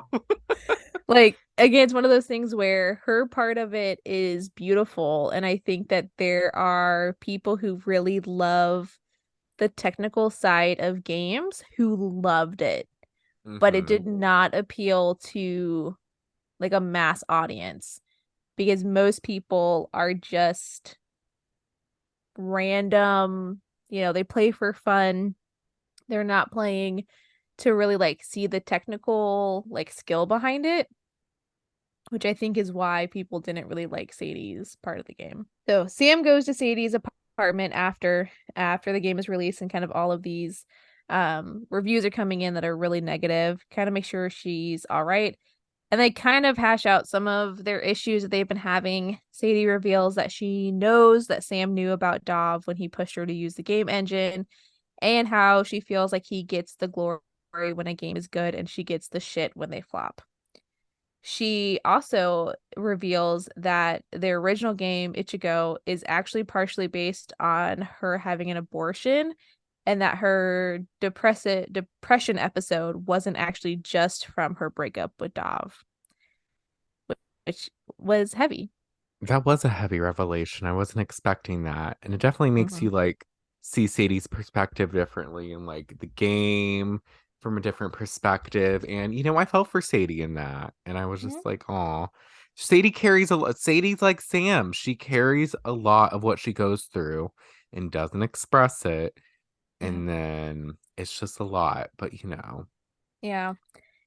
Speaker 2: like again, it's one of those things where her part of it is beautiful, and I think that there are people who really love the technical side of games who loved it, but it
Speaker 1: hmm
Speaker 2: did not appeal to like a mass audience because most people are just random, they play for fun. They're not playing to really like see the technical like skill behind it, which I think is why people didn't really like Sadie's part of the game. So Sam goes to Sadie's apartment after the game is released and kind of all of these reviews are coming in that are really negative, kind of make sure she's all right. And they kind of hash out some of their issues that they've been having. Sadie reveals that she knows that Sam knew about Dov when he pushed her to use the game engine, and how she feels like he gets the glory when a game is good and she gets the shit when they flop. She also reveals that the original game, Ichigo, is actually partially based on her having an abortion, and that her depression episode wasn't actually just from her breakup with Dov, which was heavy.
Speaker 1: that was a heavy revelation. I wasn't expecting that. And it definitely makes you
Speaker 2: Hmm.
Speaker 1: like see Sadie's perspective differently and like the game from a different perspective. And I felt for Sadie in that. And I was
Speaker 2: Yeah.
Speaker 1: just like, oh, Sadie carries a lot. Sadie's like Sam. She carries a lot of what she goes through and doesn't express it.
Speaker 2: Yeah.
Speaker 1: And then it's just a lot. But
Speaker 2: Yeah.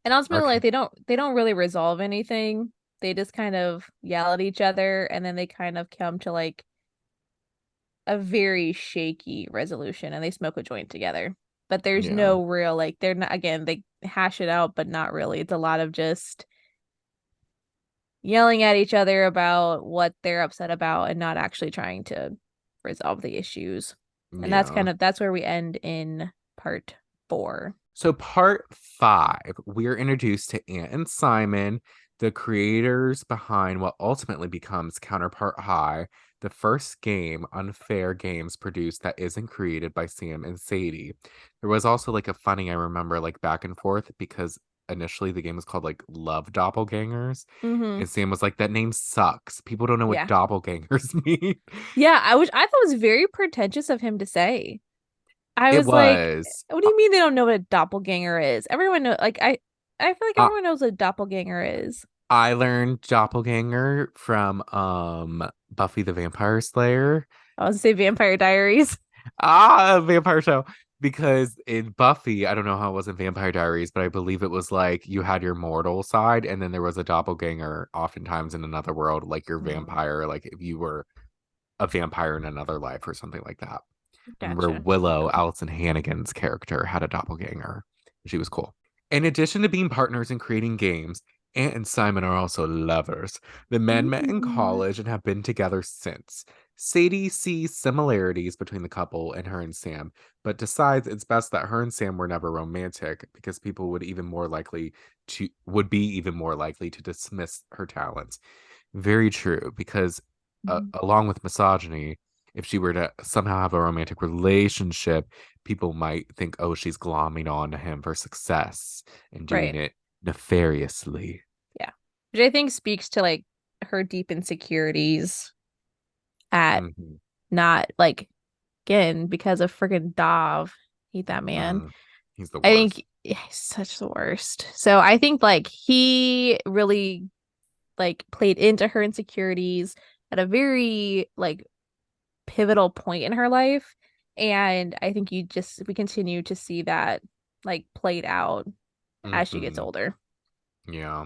Speaker 2: And ultimately, like
Speaker 1: okay.
Speaker 2: they don't really resolve anything. They just kind of yell at each other, and then they kind of come to like a very shaky resolution, and they smoke a joint together. But there's
Speaker 1: Yeah.
Speaker 2: no real like they're not, again, they hash it out, but not really. It's a lot of just yelling at each other about what they're upset about and not actually trying to resolve the issues. And
Speaker 1: Yeah.
Speaker 2: that's where we end in part 4.
Speaker 1: So, part five, we're introduced to Ant and Simon, the creators behind what ultimately becomes Counterpart High, the first game Unfair Games produced that isn't created by Sam and Sadie. There was also like a funny, I remember, like back and forth because initially the game was called like Love Doppelgangers.
Speaker 2: Mm-hmm.
Speaker 1: And Sam was like, that name sucks. People don't know what
Speaker 2: Yeah.
Speaker 1: doppelgangers mean.
Speaker 2: Yeah, I thought it was very pretentious of him to say. I
Speaker 1: It
Speaker 2: was like,
Speaker 1: was.
Speaker 2: what do you mean they don't know what a doppelganger is? Everyone know like I feel like
Speaker 1: uh,
Speaker 2: everyone knows what a doppelganger is.
Speaker 1: I learned doppelganger from Buffy the Vampire Slayer.
Speaker 2: I was gonna say Vampire Diaries.
Speaker 1: Ah, vampire show. Because in Buffy, I don't know how it was in Vampire Diaries, but I believe it was like you had your mortal side, and then there was a doppelganger oftentimes in another world, like your
Speaker 2: Mm,
Speaker 1: vampire, like if you were a vampire in another life or something like that. And where
Speaker 2: gotcha.
Speaker 1: Willow,
Speaker 2: Cool.
Speaker 1: Allison Hannigan's character, had a doppelganger. She was cool. In addition to being partners in creating games, Ant and Simon are also lovers. The men met in
Speaker 2: Mm.
Speaker 1: college and have been together since. Sadie sees similarities between the couple and her and Sam, but decides it's best that her and Sam were never romantic because people would be even more likely to dismiss her talents. Very true, because
Speaker 2: Mhm.
Speaker 1: along with misogyny, if she were to somehow have a romantic relationship, people might think, oh, she's glomming on to him for success and doing
Speaker 2: Right.
Speaker 1: it nefariously.
Speaker 2: Yeah. Which I think speaks to like her deep insecurities. at
Speaker 1: Mm-hmm.
Speaker 2: not like again because of friggin' Dov. Hate that man.
Speaker 1: He's the
Speaker 2: I
Speaker 1: worst.
Speaker 2: think yeah, he's such the worst. So I think like he really like played into her insecurities at a very like pivotal point in her life. And I think we continue to see that like played out as she gets
Speaker 1: Mm-hmm.
Speaker 2: older.
Speaker 1: Yeah.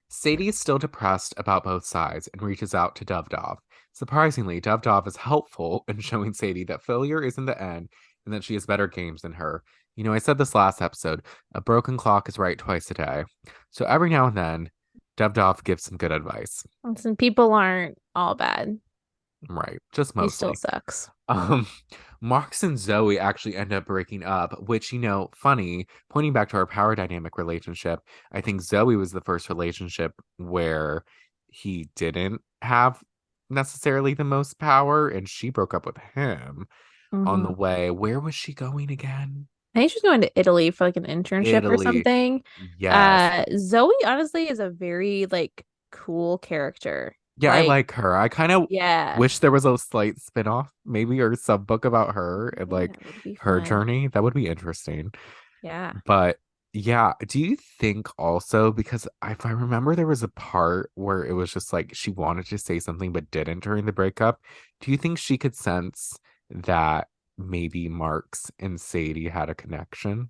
Speaker 1: Sadie is still depressed about both sides and reaches out to Dove Dove. Surprisingly, Dove Dove is helpful in showing Sadie that failure isn't the end and that she has better games than her. You know, I said this last episode, a broken clock is right twice a day. So every now and then, Dove Dove gives some good advice.
Speaker 2: Listen, people aren't all bad.
Speaker 1: Right, just
Speaker 2: He still
Speaker 1: mostly.
Speaker 2: sucks.
Speaker 1: Um, Marks and Zoe actually end up breaking up, which, funny, pointing back to our power dynamic relationship, I think Zoe was the first relationship where he didn't have necessarily the most power, and she broke up with him on the
Speaker 2: Hmm.
Speaker 1: way. Where was she going again?
Speaker 2: I think she's going to Italy for like an internship or
Speaker 1: Italy.
Speaker 2: something.
Speaker 1: Yes.
Speaker 2: Zoe honestly is a very like cool character.
Speaker 1: Yeah, I
Speaker 2: Like,
Speaker 1: like her. I kind of
Speaker 2: yeah.
Speaker 1: wish there was a slight spin-off, maybe, or sub book about her and
Speaker 2: Yeah,
Speaker 1: like
Speaker 2: it would be
Speaker 1: her
Speaker 2: fun.
Speaker 1: journey. That would be interesting.
Speaker 2: Yeah.
Speaker 1: But yeah, do you think also, because if I remember there was a part where it was just like she wanted to say something but didn't during the breakup, do you think she could sense that maybe Marks and Sadie had a connection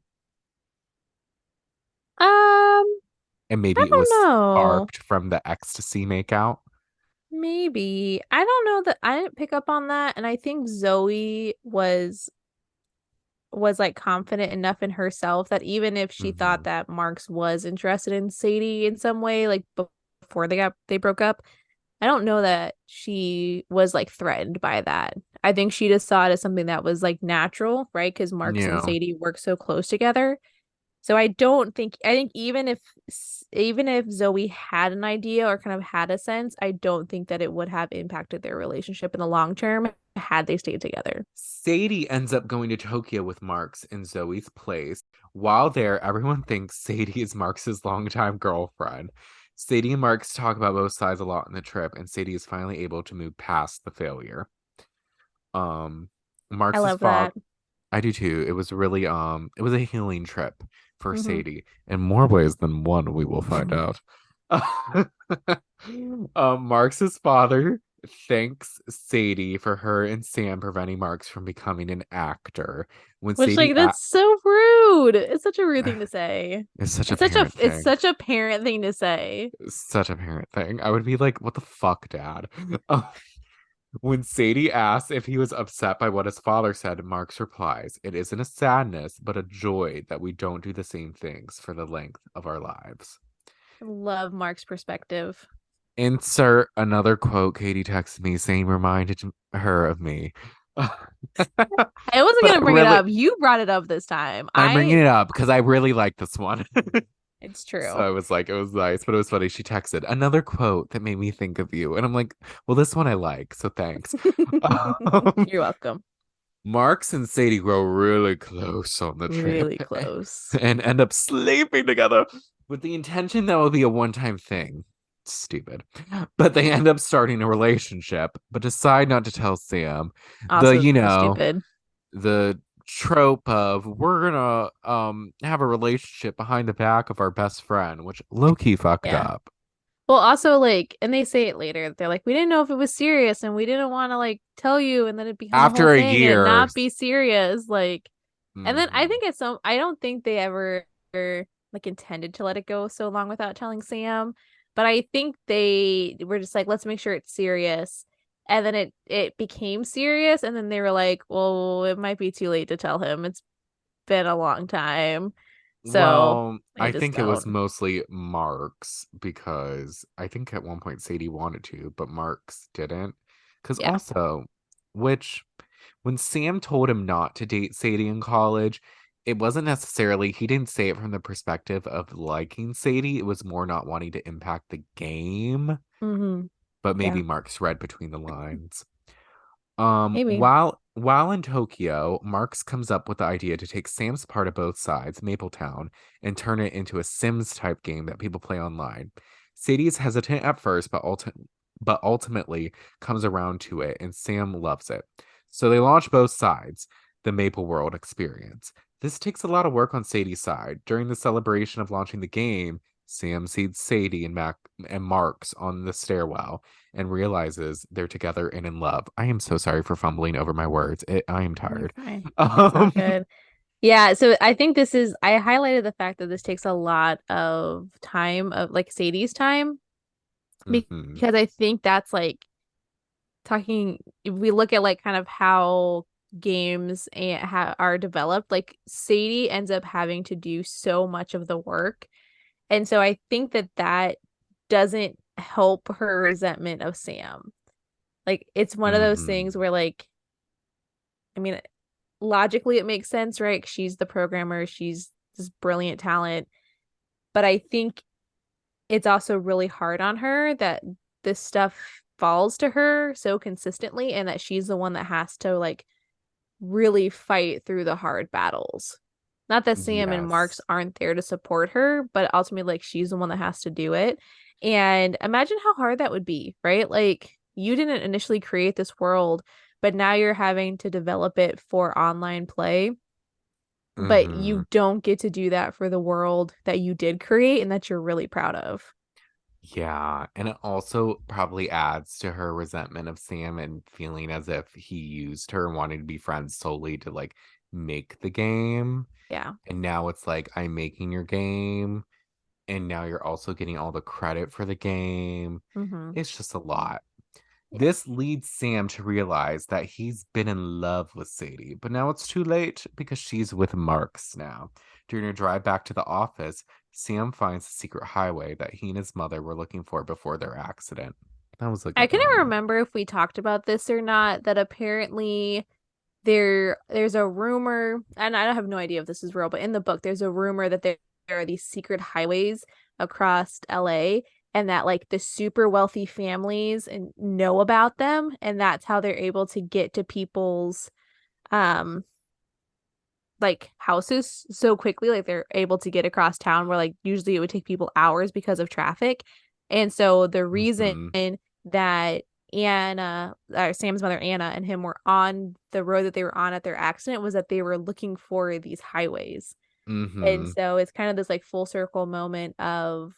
Speaker 1: and
Speaker 2: I
Speaker 1: maybe it
Speaker 2: don't
Speaker 1: was
Speaker 2: know.
Speaker 1: sparked from the ecstasy makeout?
Speaker 2: Maybe. I don't know that I didn't pick up on that, and I think Zoe was like confident enough in herself that even if she thought
Speaker 1: Hmm.
Speaker 2: that Marks was interested in Sadie in some way, like before they broke up, I don't know that she was like threatened by that. I think she just saw it as something that was like natural, right? Because Marks and
Speaker 1: Yeah.
Speaker 2: Sadie work so close together. So I don't think I think even if Zoe had an idea or kind of had a sense, I don't think that it would have impacted their relationship in the long term had they stayed together.
Speaker 1: Sadie ends up going to Tokyo with Marks in Zoe's place. While there, everyone thinks Sadie is Marks's longtime girlfriend. Sadie and Marks talk about both sides a lot on the trip, and Sadie is finally able to move past the failure. Um,
Speaker 2: I
Speaker 1: Marks's
Speaker 2: love
Speaker 1: father,
Speaker 2: that.
Speaker 1: I do too. It was really it was a healing trip for
Speaker 2: Hmm.
Speaker 1: Sadie in more ways than one, we will find out. Marks's father thanks Sadie for her and Sam preventing Marks from becoming an actor. When
Speaker 2: Which
Speaker 1: Sadie
Speaker 2: like that's so rude. It's such a rude thing to say.
Speaker 1: it's such a
Speaker 2: It's such a
Speaker 1: parent
Speaker 2: it's
Speaker 1: thing.
Speaker 2: such a parent thing to say.
Speaker 1: Such a parent thing. I would be like, what the fuck, Dad? When Sadie asks if he was upset by what his father said, Marks replies, "It isn't a sadness, but a joy that we don't do the same things for the length of our lives."
Speaker 2: I love Mark's perspective.
Speaker 1: Insert another quote Katie texted me saying reminded her of me.
Speaker 2: I wasn't
Speaker 1: But
Speaker 2: gonna bring it
Speaker 1: really,
Speaker 2: up. You brought it up this time.
Speaker 1: I'm bringing it up because I really like this one.
Speaker 2: It's
Speaker 1: So
Speaker 2: true.
Speaker 1: I was like, it was nice, but it was funny. She texted another quote that made me think of you. And I'm like, well, this one I like, so thanks. Um,
Speaker 2: You're welcome.
Speaker 1: Marks and Sadie grow really close on the trip
Speaker 2: Really close.
Speaker 1: and end up sleeping together with the intention that will be a one-time thing. Stupid. But they end up starting a relationship, but decide not to tell Sam. The,
Speaker 2: Also stupid.
Speaker 1: the trope of we're gonna have a relationship behind the back of our best friend, which low-key fucked
Speaker 2: Yeah.
Speaker 1: up.
Speaker 2: Well, also like, and they say it later. They're like, we didn't know if it was serious, and we didn't want to like tell you, and then it become a whole
Speaker 1: After a
Speaker 2: thing, and it
Speaker 1: year.
Speaker 2: not be serious. Like, and then I
Speaker 1: Mhm.
Speaker 2: think I don't think they ever like intended to let it go so long without telling Sam, but I think they were just like, let's make sure it's serious. And then it became serious, and then they were like, well, it might be too late to tell him. It's been a long time. So
Speaker 1: Well,
Speaker 2: they
Speaker 1: I
Speaker 2: just
Speaker 1: think it was
Speaker 2: don't.
Speaker 1: mostly Mark's because I think at one point Sadie wanted to, but Mark's didn't. Because
Speaker 2: Yeah.
Speaker 1: also, which when Sam told him not to date Sadie in college, it wasn't necessarily, he didn't say it from the perspective of liking Sadie. It was more not wanting to impact the game,
Speaker 2: Hmm.
Speaker 1: but maybe
Speaker 2: Yeah.
Speaker 1: Mark's read between the lines.
Speaker 2: Maybe.
Speaker 1: While in Tokyo, Marks comes up with the idea to take Sam's part of both sides, Mapletown, and turn it into a Sims type game that people play online. Sadie is hesitant at first, but ultimately comes around to it, and Sam loves it. So they launch both sides, the Maple World experience. This takes a lot of work on Sadie's side. During the celebration of launching the game, Sam sees Sadie and Marks on the stairwell and realizes they're together and in love. I am so sorry for fumbling over my words. I am
Speaker 2: You're
Speaker 1: tired.
Speaker 2: fine. It's all
Speaker 1: Um,
Speaker 2: good. Yeah, so I think I highlighted the fact that this takes a lot of time of like Sadie's time
Speaker 1: mhm,
Speaker 2: because I think that's like talking if we look at like kind of how games are developed, like Sadie ends up having to do so much of the work. And so I think that that doesn't help her resentment of Sam. Like it's one of those things
Speaker 1: mhm.
Speaker 2: where like I mean logically it makes sense, right? She's the programmer, she's this brilliant talent, but I think it's also really hard on her that this stuff falls to her so consistently and that she's the one that has to like really fight through the hard battles. Not that Sam and Marks
Speaker 1: Yes.
Speaker 2: aren't there to support her, but ultimately like she's the one that has to do it. And imagine how hard that would be, right? Like you didn't initially create this world, but now you're having to develop it for online play. But
Speaker 1: Mhm.
Speaker 2: you don't get to do that for the world that you did create and that you're really proud of.
Speaker 1: Yeah, and it also probably adds to her resentment of Sam and feeling as if he used her and wanted to be friends solely to like make the game.
Speaker 2: Yeah.
Speaker 1: And now it's like, I'm making your game, and now you're also getting all the credit for the game.
Speaker 2: Mm-hmm.
Speaker 1: It's just a lot.
Speaker 2: Yeah.
Speaker 1: This leads Sam to realize that he's been in love with Sadie, but now it's too late because she's with Marks now. During her drive back to the office, Sam finds the secret highway that he and his mother were looking for before their accident. That was a
Speaker 2: I
Speaker 1: good
Speaker 2: couldn't
Speaker 1: moment.
Speaker 2: remember if we talked about this or not, that apparently there's a rumor, and I have no idea if this is real, but in the book there's a rumor that there are these secret highways across LA and that like the super wealthy families and know about them and that's how they're able to get to people's um like houses so quickly, like they're able to get across town where like usually it would take people hours because of traffic. And so the reason
Speaker 1: Mm-hmm.
Speaker 2: that Sam's mother Anna and him were on the road that they were on at their accident was that they were looking for these highways. And
Speaker 1: Mm-hmm.
Speaker 2: so it's kind of this like full circle moment of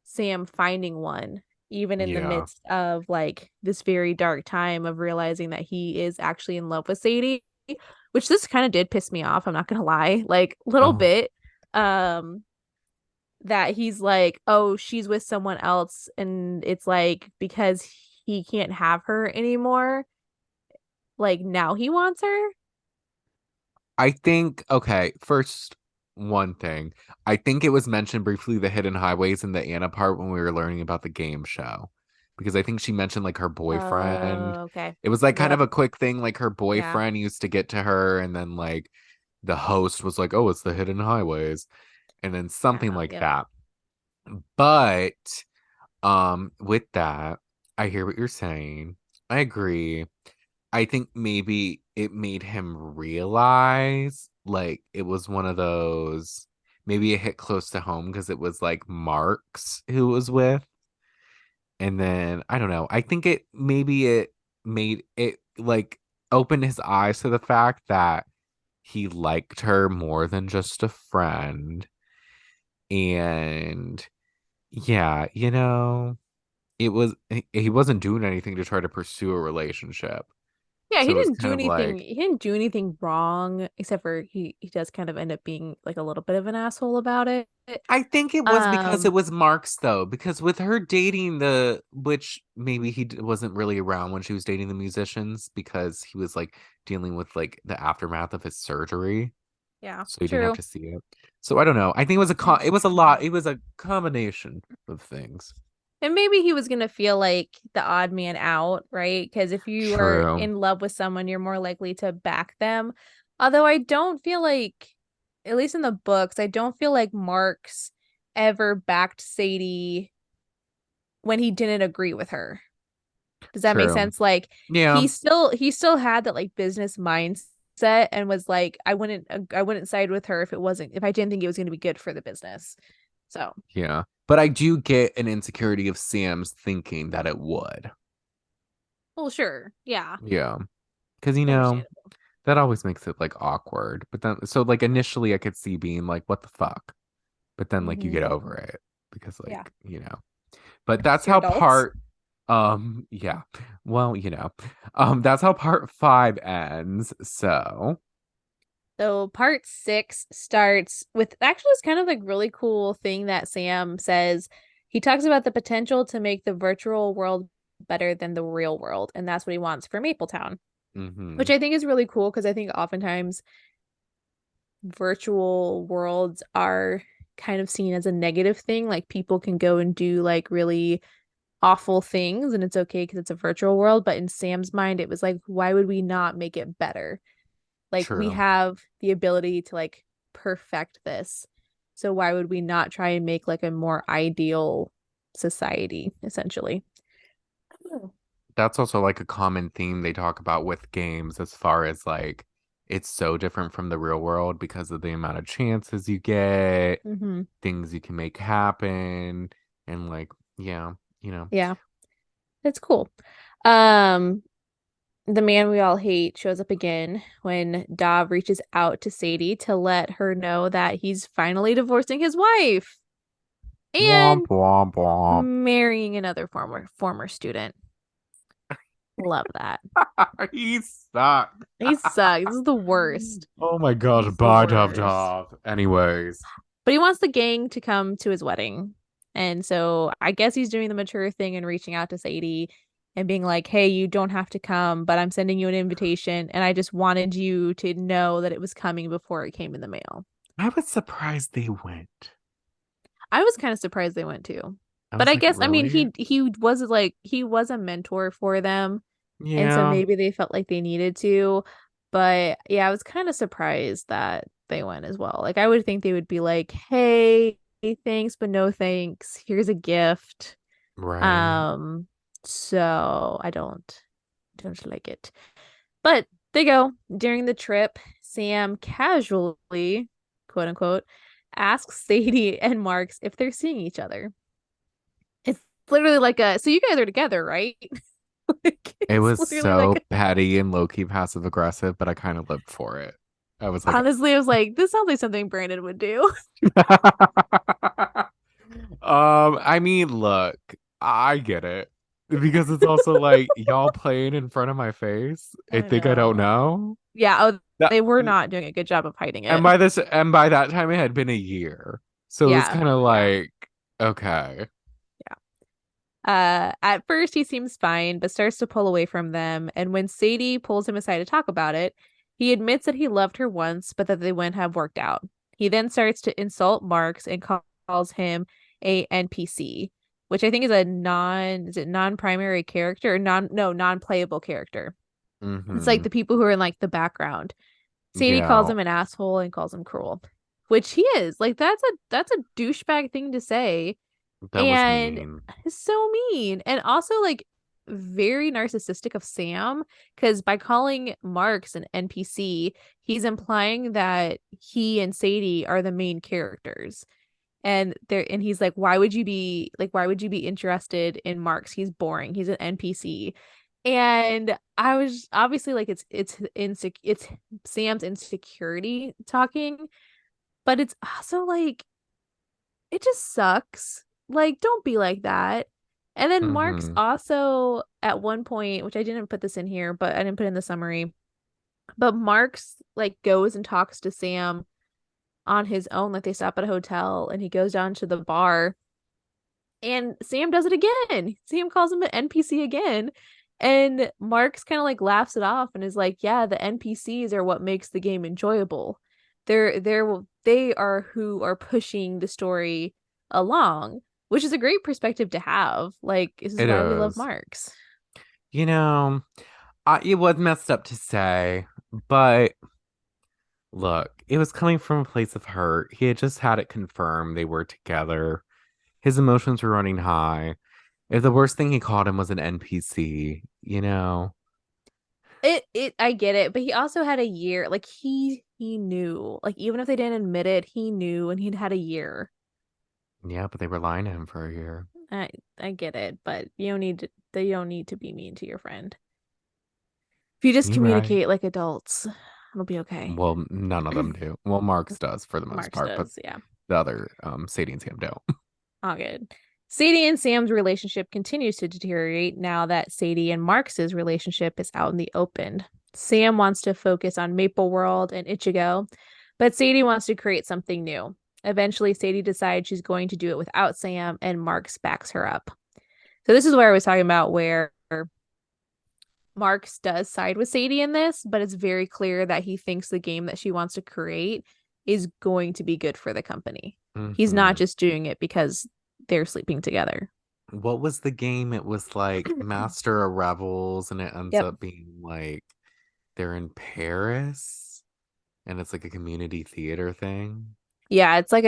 Speaker 2: Sam finding one, even in the
Speaker 1: Yeah.
Speaker 2: midst of like this very dark time of realizing that he is actually in love with Sadie, which this kind of did piss me off, I'm not gonna lie, like a little
Speaker 1: Oh,
Speaker 2: bit. Um, that he's like, oh, she's with someone else, and it's like because he can't have her anymore, like now he wants her.
Speaker 1: I think, okay, first, one thing. I think it was mentioned briefly the hidden highways in the Anna part when we were learning about the game show. Because I think she mentioned like her boyfriend.
Speaker 2: Oh, okay.
Speaker 1: It was like kind of
Speaker 2: Yep.
Speaker 1: a quick thing, like her
Speaker 2: Yeah.
Speaker 1: boyfriend used to get to her, and then like the host was like, oh, it's the hidden highways, and then
Speaker 2: Yeah,
Speaker 1: something
Speaker 2: no,
Speaker 1: like
Speaker 2: yep.
Speaker 1: that. But with that, I hear what you're saying. I agree. I think maybe it made him realize like it was one of those, maybe it hit close to home because it was like Marks who was with. And then I don't know. I think it made it like opened his eyes to the fact that he liked her more than just a friend. And yeah, he wasn't doing anything to try to pursue a relationship.
Speaker 2: Yeah,
Speaker 1: So it was kind of like,
Speaker 2: he didn't do anything wrong, except for he does kind of end up being like a little bit of an asshole about it.
Speaker 1: I think it was because it
Speaker 2: Um,
Speaker 1: was Mark's though, because with her dating which maybe wasn't really around when she was dating the musicians because he was like dealing with like the aftermath of his surgery,
Speaker 2: yeah,
Speaker 1: so he didn't have
Speaker 2: true.
Speaker 1: to see it. So I don't know. I think it was a lot. It was a combination of things.
Speaker 2: And maybe he was gonna feel like the odd man out, right? Because if you are
Speaker 1: True.
Speaker 2: in love with someone, you're more likely to back them. Although I don't feel like, at least in the books, I don't feel like Marks ever backed Sadie when he didn't agree with her. Does that make
Speaker 1: True.
Speaker 2: sense? Like
Speaker 1: Yeah.
Speaker 2: he still had that like business mindset and was like, I wouldn't side with her if I didn't think it was going to be good for the business. So
Speaker 1: Yeah. But I do get an insecurity of Sam's thinking that it would.
Speaker 2: Well, sure. Yeah.
Speaker 1: Yeah. Because,
Speaker 2: Understandable.
Speaker 1: that always makes it like awkward. But then, so like initially I could see being like, what the fuck? But then like you
Speaker 2: Hmm.
Speaker 1: get over it because
Speaker 2: Yeah.
Speaker 1: but that's
Speaker 2: You're
Speaker 1: how
Speaker 2: adults.
Speaker 1: yeah. Well, that's how part 5 ends. So,
Speaker 2: So part 6 starts with actually it's kind of like really cool thing that Sam says. He talks about the potential to make the virtual world better than the real world, and that's what he wants for Mapletown,
Speaker 1: hmm
Speaker 2: which I think is really cool because I think oftentimes virtual worlds are kind of seen as a negative thing. Like people can go and do like really awful things and it's okay because it's a virtual world. But in Sam's mind, it was like, why would we not make it better? Like we
Speaker 1: true.
Speaker 2: have the ability to like perfect this. So why would we not try and make like a more ideal society, essentially? Oh.
Speaker 1: That's also like a common theme they talk about with games as far as like it's so different from the real world because of the amount of chances you get,
Speaker 2: Mm-hmm.
Speaker 1: things you can make happen, and like, yeah, you know.
Speaker 2: Yeah, it's cool. Um, the man we all hate shows up again when Dav reaches out to Sadie to let her know that he's finally divorcing his wife
Speaker 1: Womp
Speaker 2: and
Speaker 1: womp womp.
Speaker 2: marrying another former student. Love that.
Speaker 1: He sucked.
Speaker 2: He sucks. This is the worst.
Speaker 1: Oh my gosh,
Speaker 2: He's the
Speaker 1: bye Dov
Speaker 2: worst.
Speaker 1: Dov. Anyways,
Speaker 2: But he wants the gang to come to his wedding. And so I guess he's doing the mature thing and reaching out to Sadie and being like, hey, you don't have to come, but I'm sending you an invitation. And I just wanted you to know that it was coming before it came in the mail.
Speaker 1: I was surprised they went.
Speaker 2: I was kind of surprised they went too.
Speaker 1: I
Speaker 2: But
Speaker 1: was
Speaker 2: I
Speaker 1: like,
Speaker 2: guess I mean
Speaker 1: really?
Speaker 2: he was a mentor for them. And so
Speaker 1: Yeah,
Speaker 2: maybe they felt like they needed to. But yeah, I was kind of surprised that they went as well. Like I would think they would be like, "Hey, thanks, but no thanks. Here's a gift."
Speaker 1: right.
Speaker 2: Um, so I don't like it. But they go. During the trip, Sam casually, quote unquote, asks Sadie and Marks if they're seeing each other. It's literally like a, so you guys are together, right? Like,
Speaker 1: It
Speaker 2: it's
Speaker 1: was
Speaker 2: literally like
Speaker 1: so petty and low-key passive aggressive, but I kind of lived for it. I was like,
Speaker 2: honestly, I was like, this sounds like something Brandon would do.
Speaker 1: I mean, look, I get it because it's also like y'all playing in front of my face. I
Speaker 2: I
Speaker 1: think I don't
Speaker 2: know.
Speaker 1: know
Speaker 2: Yeah, oh,
Speaker 1: that,
Speaker 2: they were not doing a good job of hiding
Speaker 1: and
Speaker 2: it.
Speaker 1: by that time it had been a year, so it was
Speaker 2: Yeah,
Speaker 1: kind of
Speaker 2: yeah,
Speaker 1: like, okay,
Speaker 2: yeah. At first he seems fine, but starts to pull away from them. And when Sadie pulls him aside to talk about it, he admits that he loved her once, but that they wouldn't have worked out. He then starts to insult Marks and calls him a NPC, which I think is a is it non-primary character or non-playable character. It's like
Speaker 1: mm-hmm,
Speaker 2: the people who are in like the background. Sadie calls
Speaker 1: yeah,
Speaker 2: him an asshole and calls him cruel, which he is. Like that's a douchebag thing to say,
Speaker 1: that was
Speaker 2: and
Speaker 1: mean.
Speaker 2: it's so mean, and also like very narcissistic of Sam because by calling Marks an NPC, he's implying that he and Sadie are the main characters. And he's like, why would you be interested in Marks? He's boring. He's an NPC. And I was obviously like it's Sam's insecurity talking, but it's also like it just sucks. Like don't be like that. And then Marks
Speaker 1: Mm-hmm.
Speaker 2: also at one point, which I didn't put this in here, but I didn't put in the summary, but Marks like goes and talks to Sam on his own, like they stop at a hotel and he goes down to the bar and Sam does it again. Sam calls him an NPC again. And Marks kind of like laughs it off and is like, yeah, the NPCs are what makes the game enjoyable. They are who are pushing the story along, which is a great perspective to have. Like, this is
Speaker 1: It
Speaker 2: why we love
Speaker 1: is.
Speaker 2: Marks.
Speaker 1: You know, it was messed up to say, but look, it was coming from a place of hurt. He had just had it confirmed they were together. His emotions were running high. If the worst thing he called him was an NPC, you know?
Speaker 2: It I get it, but he also had a year. Like he knew. Like even if they didn't admit it, he knew and he'd had a year.
Speaker 1: Yeah, but they were lying to him for a year.
Speaker 2: I I get it, but you don't need to be mean to your friend. If you just
Speaker 1: You're right.
Speaker 2: communicate like adults, it'll be okay.
Speaker 1: Well, none of them do. Well, Mark's does for the most
Speaker 2: Marks
Speaker 1: part, but
Speaker 2: does, yeah.
Speaker 1: the other Sadie and Sam don't.
Speaker 2: All good. Sadie and Sam's relationship continues to deteriorate now that Sadie and Marx's relationship is out in the open. Sam wants to focus on Maple World and Ichigo, but Sadie wants to create something new. Eventually, Sadie decides she's going to do it without Sam, and Marx backs her up. So this is where I was talking about where Marx does side with Sadie in this, but it's very clear that he thinks the game that she wants to create is going to be good for the company. He's not
Speaker 1: Hmm.
Speaker 2: just doing it because they're sleeping together.
Speaker 1: What was the game? It was like Master of Revels, and it ends
Speaker 2: Yep.
Speaker 1: up being like they're in Paris, and it's like a community theater thing.
Speaker 2: Yeah, it's a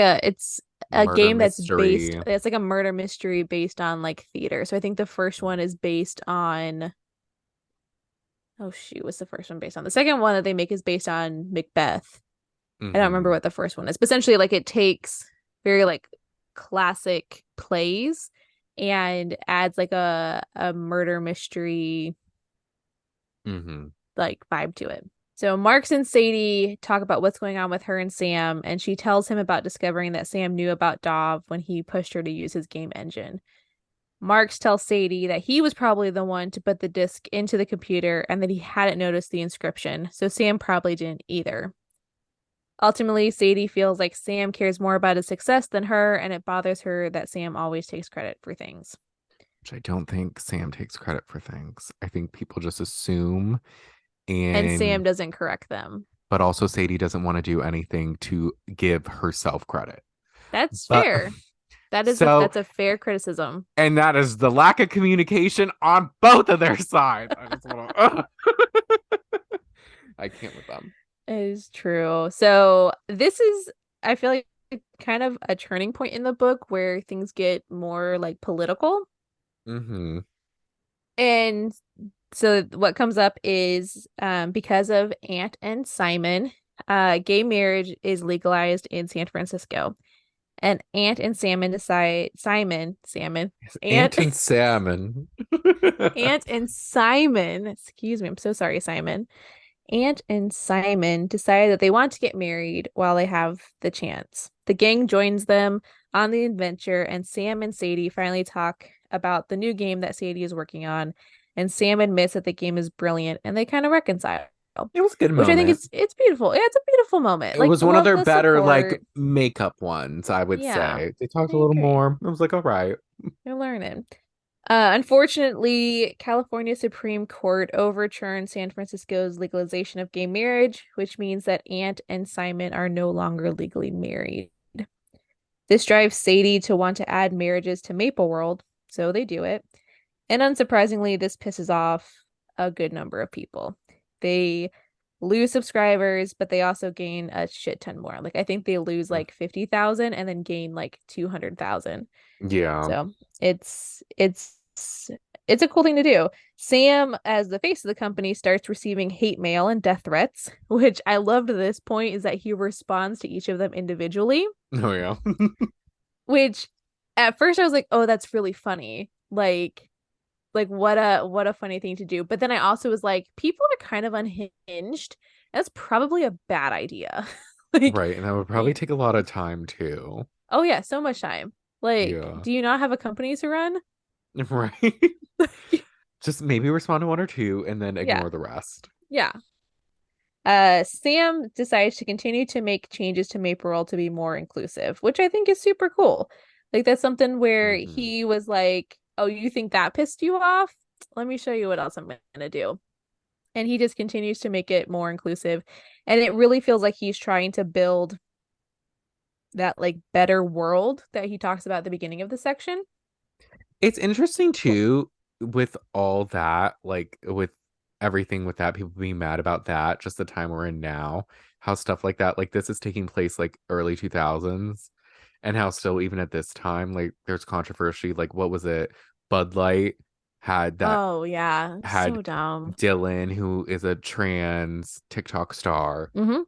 Speaker 1: Murder
Speaker 2: game that's based
Speaker 1: mystery.
Speaker 2: it's like a murder mystery based on like theater. So I think the first one is based on oh shoot, what's the first one based on? The second one that they make is based on Macbeth. I don't remember
Speaker 1: Hmm.
Speaker 2: what the first one is. But essentially like it takes very like classic plays and adds like a murder mystery
Speaker 1: Hmm.
Speaker 2: like vibe to it. So Marks and Sadie talk about what's going on with her and Sam, and she tells him about discovering that Sam knew about Dov when he pushed her to use his game engine. Marks tells Sadie that he was probably the one to put the disc into the computer and that he hadn't noticed the inscription, so Sam probably didn't either. Ultimately, Sadie feels like Sam cares more about his success than her, and it bothers her that Sam always takes credit for things.
Speaker 1: Which I don't think Sam takes credit for things. I think people just assume,
Speaker 2: And Sam
Speaker 1: and
Speaker 2: doesn't correct them.
Speaker 1: but also Sadie doesn't want to do anything to give herself credit.
Speaker 2: That's
Speaker 1: But
Speaker 2: fair.
Speaker 1: so,
Speaker 2: That's a fair criticism.
Speaker 1: and that is the lack of communication on both of their sides. I just want to, I can't with them.
Speaker 2: It is true. So this is, I feel like, kind of a turning point in the book where things get more like political.
Speaker 1: Hmm.
Speaker 2: And so what comes up is because of Ant and Simon, gay marriage is legalized in San Francisco. And Ant and Ant,
Speaker 1: Ant and salmon.
Speaker 2: Ant and Simon, excuse me, I'm so sorry, Simon. Ant and Simon decide that they want to get married while they have the chance. The gang joins them on the adventure, and Sam and Sadie finally talk about the new game that Sadie is working on. And Sam admits that the game is brilliant, and they kind of reconcile,
Speaker 1: It was a good
Speaker 2: which I think
Speaker 1: moment.
Speaker 2: it's beautiful. Yeah, it's a beautiful moment.
Speaker 1: It
Speaker 2: Like,
Speaker 1: was one of
Speaker 2: love
Speaker 1: their
Speaker 2: the
Speaker 1: better like
Speaker 2: support.
Speaker 1: makeup ones, I would
Speaker 2: Yeah,
Speaker 1: say. They talked
Speaker 2: I
Speaker 1: a little
Speaker 2: agree.
Speaker 1: more. I was like, all right.
Speaker 2: You're learning. Unfortunately, California Supreme Court overturned San Francisco's legalization of gay marriage, which means that Ant and Simon are no longer legally married. This drives Sadie to want to add marriages to Maple World, so they do it. And unsurprisingly, this pisses off a good number of people. They lose subscribers, but they also gain a shit ton more. Like I think they lose like 50,000 and then gain like 200,000.
Speaker 1: Yeah.
Speaker 2: So it's a cool thing to do. Sam, as the face of the company, starts receiving hate mail and death threats, which I loved at this point is that he responds to each of them individually,
Speaker 1: Oh yeah.
Speaker 2: which at first I was like, oh, that's really funny. Like what a funny thing to do. But then I also was like, people are kind of unhinged. That's probably a bad idea. Like,
Speaker 1: Right. And that would probably
Speaker 2: you,
Speaker 1: take a lot of time too.
Speaker 2: oh yeah, so much time. Like,
Speaker 1: Yeah.
Speaker 2: do you not have a company to run?
Speaker 1: Right. Just maybe respond to one or two and then
Speaker 2: Yeah.
Speaker 1: ignore the rest.
Speaker 2: Yeah. Sam decides to continue to make changes to Maple World to be more inclusive, which I think is super cool. Like that's something where
Speaker 1: Hmm.
Speaker 2: he was like, "Oh, you think that pissed you off? Let me show you what else I'm gonna do." And he just continues to make it more inclusive, and it really feels like he's trying to build that like better world that he talks about at the beginning of the section.
Speaker 1: It's interesting too with all that, like with everything with that, people being mad about that, just the time we're in now, how stuff like that, like this is taking place like early 2000s, and how still even at this time, like there's controversy, like what was it? Bud Light had that
Speaker 2: Oh yeah,
Speaker 1: had
Speaker 2: so dumb.
Speaker 1: Dylan, who is a trans TikTok star.
Speaker 2: Hmm.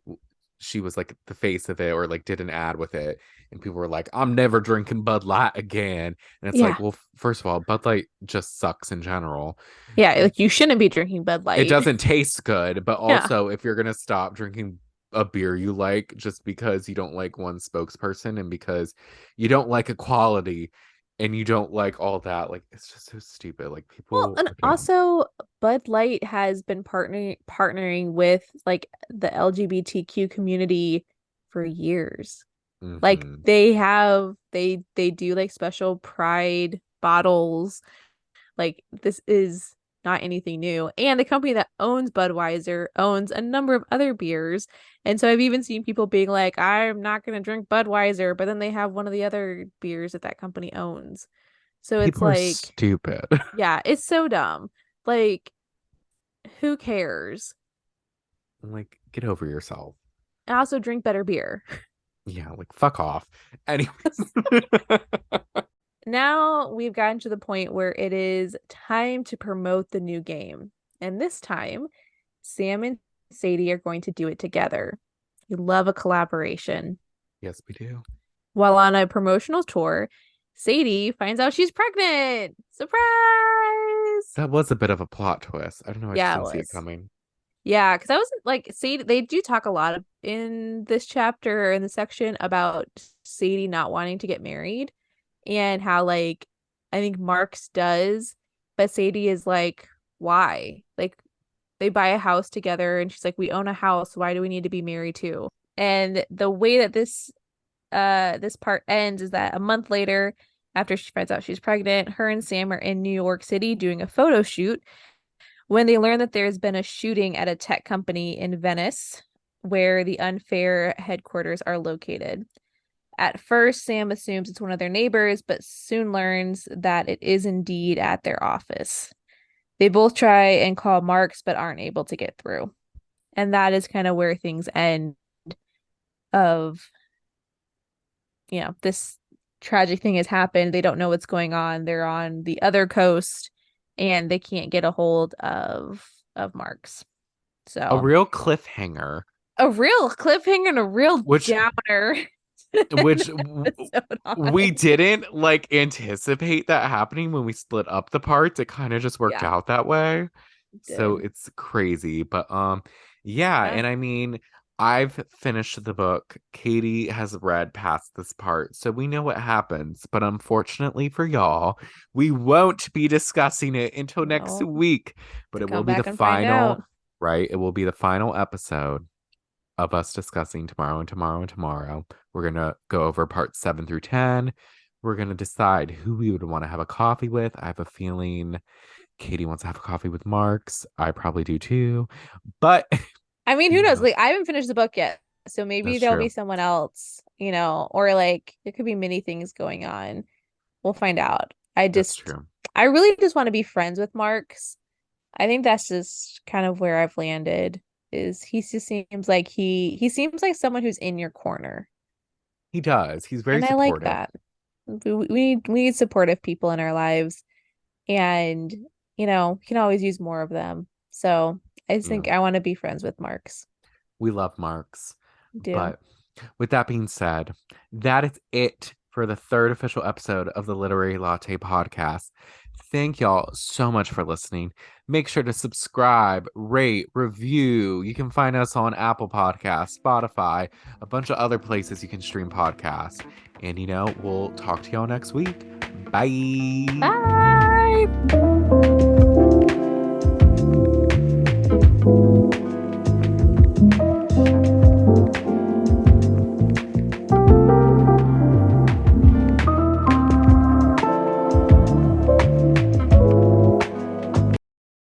Speaker 1: She was like the face of it or like did an ad with it. and people were like, I'm never drinking Bud Light again. And it's like,
Speaker 2: Yeah.
Speaker 1: well, first of all, Bud Light just sucks in general.
Speaker 2: Yeah, like you shouldn't be drinking Bud
Speaker 1: It
Speaker 2: Light.
Speaker 1: doesn't taste good, but
Speaker 2: Yeah.
Speaker 1: also if you're gonna stop drinking a beer you like just because you don't like one spokesperson and because you don't like equality and you don't like all that, like it's just so stupid. Like
Speaker 2: Well,
Speaker 1: people
Speaker 2: and
Speaker 1: are dumb.
Speaker 2: also Bud Light has been partnering with like the LGBTQ community for years. Like
Speaker 1: Hmm.
Speaker 2: they do like special pride bottles. Like this is not anything new. And the company that owns Budweiser owns a number of other beers. And so I've even seen people being like, I'm not going to drink Budweiser, but then they have one of the other beers that that company owns. So it's
Speaker 1: People are
Speaker 2: like,
Speaker 1: stupid.
Speaker 2: yeah, it's so dumb. Like, who cares?
Speaker 1: Like, get over yourself.
Speaker 2: I also drink better beer.
Speaker 1: Yeah, like fuck off. Anyways.
Speaker 2: Now we've gotten to the point where it is time to promote the new game. And this time, Sam and Sadie are going to do it together. We love a collaboration.
Speaker 1: Yes, we do.
Speaker 2: While on a promotional tour, Sadie finds out she's pregnant. Surprise!
Speaker 1: That was a bit of a plot twist. I don't know. I just
Speaker 2: Yeah, it
Speaker 1: didn't see it
Speaker 2: was.
Speaker 1: coming.
Speaker 2: Yeah, because I wasn't like Sadie. They do talk a lot in this chapter in the section about Sadie not wanting to get married and how like I think Marks does, but Sadie is like, why? Like they buy a house together and she's like, we own a house. Why do we need to be married too? And the way that this part ends is that a month later, after she finds out she's pregnant, her and Sam are in New York City doing a photo shoot when they learn that there's been a shooting at a tech company in Venice where the Unfair headquarters are located. At first, Sam assumes it's one of their neighbors, but soon learns that it is indeed at their office. They both try and call Marks, but aren't able to get through. And that is kind of where things end of, this tragic thing has happened. They don't know what's going on. They're on the other coast and they can't get a hold of Marks.
Speaker 1: A
Speaker 2: So
Speaker 1: real cliffhanger,
Speaker 2: a real cliffhanger and a real
Speaker 1: which
Speaker 2: downer.
Speaker 1: which
Speaker 2: Episode on.
Speaker 1: we didn't like anticipate that happening when we split up the parts. It kind of just worked
Speaker 2: Yeah,
Speaker 1: out that way.
Speaker 2: it
Speaker 1: So
Speaker 2: did.
Speaker 1: it's crazy. But yeah,
Speaker 2: Yeah.
Speaker 1: and I mean, I've finished the book. Katie has read past this part, so we know what happens. But unfortunately for y'all, we won't be discussing it until next
Speaker 2: No,
Speaker 1: week. But
Speaker 2: to
Speaker 1: it will
Speaker 2: come
Speaker 1: be the
Speaker 2: back and find
Speaker 1: final,
Speaker 2: out.
Speaker 1: right? It will be the final episode of us discussing tomorrow and tomorrow and tomorrow. We're gonna go over parts 7 through 10. We're gonna decide who we would want to have a coffee with. I have a feeling Katie wants to have a coffee with Marks. I probably do too. But
Speaker 2: I mean, who
Speaker 1: you
Speaker 2: knows?
Speaker 1: know,
Speaker 2: Like, I haven't finished the book yet, so maybe
Speaker 1: that's
Speaker 2: there'll be
Speaker 1: true.
Speaker 2: someone else, or like there could be many things going on. We'll find out.
Speaker 1: That's true.
Speaker 2: I really just want to be friends with Marks. I think that's just kind of where I've landed. Is he just seems like he seems like someone who's in your corner,
Speaker 1: He does. He's very
Speaker 2: and I like
Speaker 1: supportive.
Speaker 2: that. We need supportive people in our lives, and we can always use more of them. So I just
Speaker 1: Yeah.
Speaker 2: think I want to be friends with Marks.
Speaker 1: We love Marks.
Speaker 2: I do.
Speaker 1: But with that being said, that is it for the third official episode of the Literary Latte Podcast. Thank y'all so much for listening. Make sure to subscribe, rate, review. You can find us on Apple Podcasts, Spotify, a bunch of other places you can stream podcasts. And we'll talk to y'all next week. Bye.
Speaker 2: Bye.